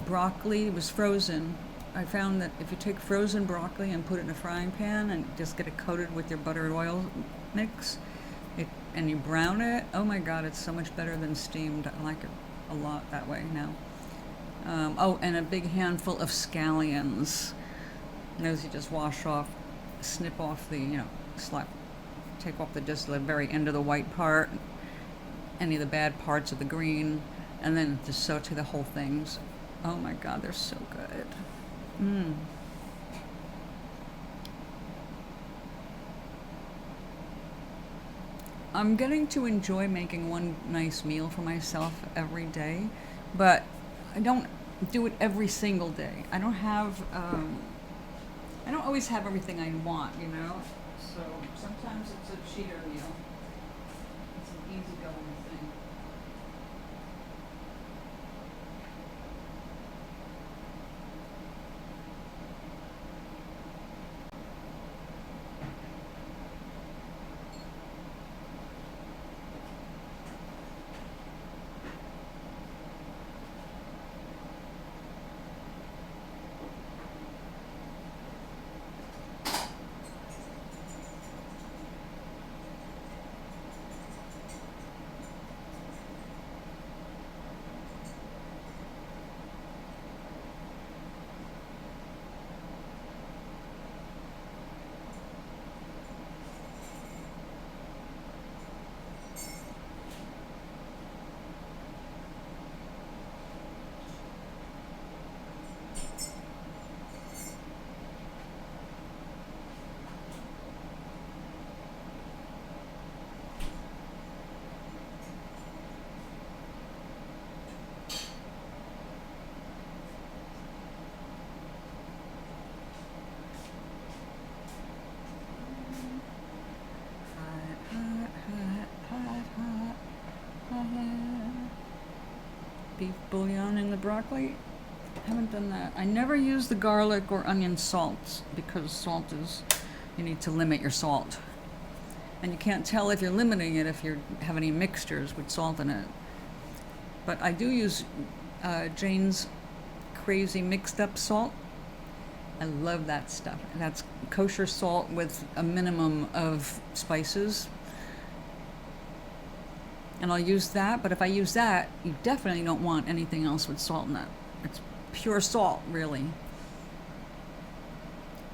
Broccoli was frozen. I found that if you take frozen broccoli and put it in a frying pan and just get it coated with your butter and oil mix, and you brown it, oh my god, it's so much better than steamed. I like it a lot that way now. Oh, and a big handful of scallions. Those you just wash off, snip off the, take off just the very end of the white part, any of the bad parts of the green, and then just saute the whole things. Oh my god, they're so good. I'm getting to enjoy making one nice meal for myself every day, but I don't do it every single day. I don't always have everything I want, So sometimes it's a cheater meal. It's an easygoing thing. Beef bouillon in the broccoli. Haven't done that. I never use the garlic or onion salt because salt is, you need to limit your salt. And you can't tell if you're limiting it if you have any mixtures with salt in it. But I do use Jane's Crazy Mixed Up Salt. I love that stuff. That's kosher salt with a minimum of spices. And I'll use that, but if I use that, you definitely don't want anything else with salt in it. It's pure salt, really.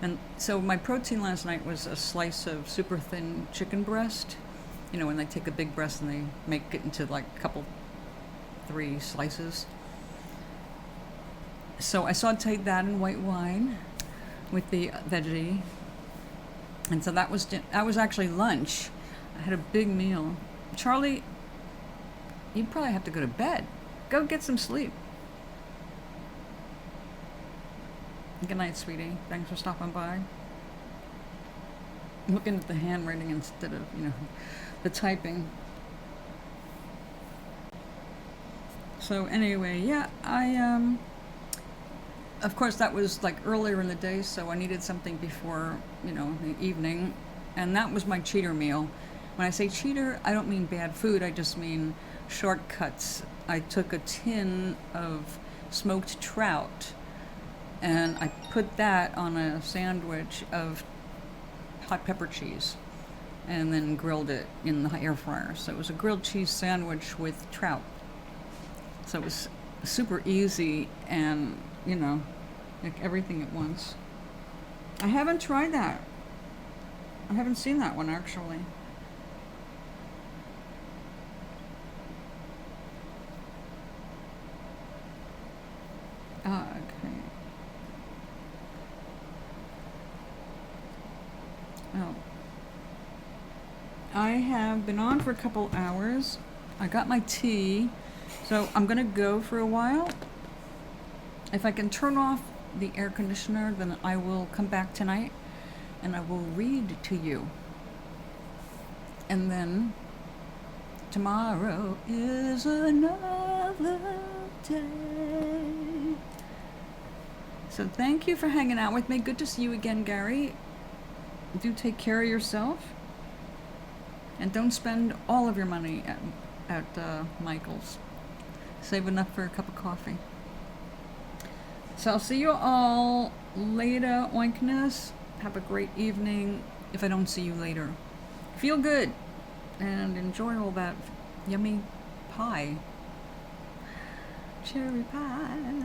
And so my protein last night was a slice of super thin chicken breast. When they take a big breast and they make it into like a couple, 3 slices. So I sauteed that in white wine with the veggie. And so that was actually lunch. I had a big meal. Charlie, you probably have to go to bed. Go get some sleep. Good night, sweetie. Thanks for stopping by. I'm looking at the handwriting instead of, the typing. So anyway, yeah, of course that was like earlier in the day, so I needed something before, the evening. And that was my cheater meal. When I say cheater, I don't mean bad food, I just mean shortcuts. I took a tin of smoked trout and I put that on a sandwich of hot pepper cheese and then grilled it in the air fryer. So it was a grilled cheese sandwich with trout. So it was super easy and, you know, like everything at once. I haven't tried that. I haven't seen that one actually. Okay. Oh. I have been on for a couple hours. I got my tea, so I'm gonna go for a while. If I can turn off the air conditioner, then I will come back tonight and I will read to you. And then tomorrow is another day. So thank you for hanging out with me. Good to see you again, Gary. Do take care of yourself. And don't spend all of your money at Michael's. Save enough for a cup of coffee. So I'll see you all later, Oinkness. Have a great evening if I don't see you later. Feel good and enjoy all that yummy pie. Cherry pie.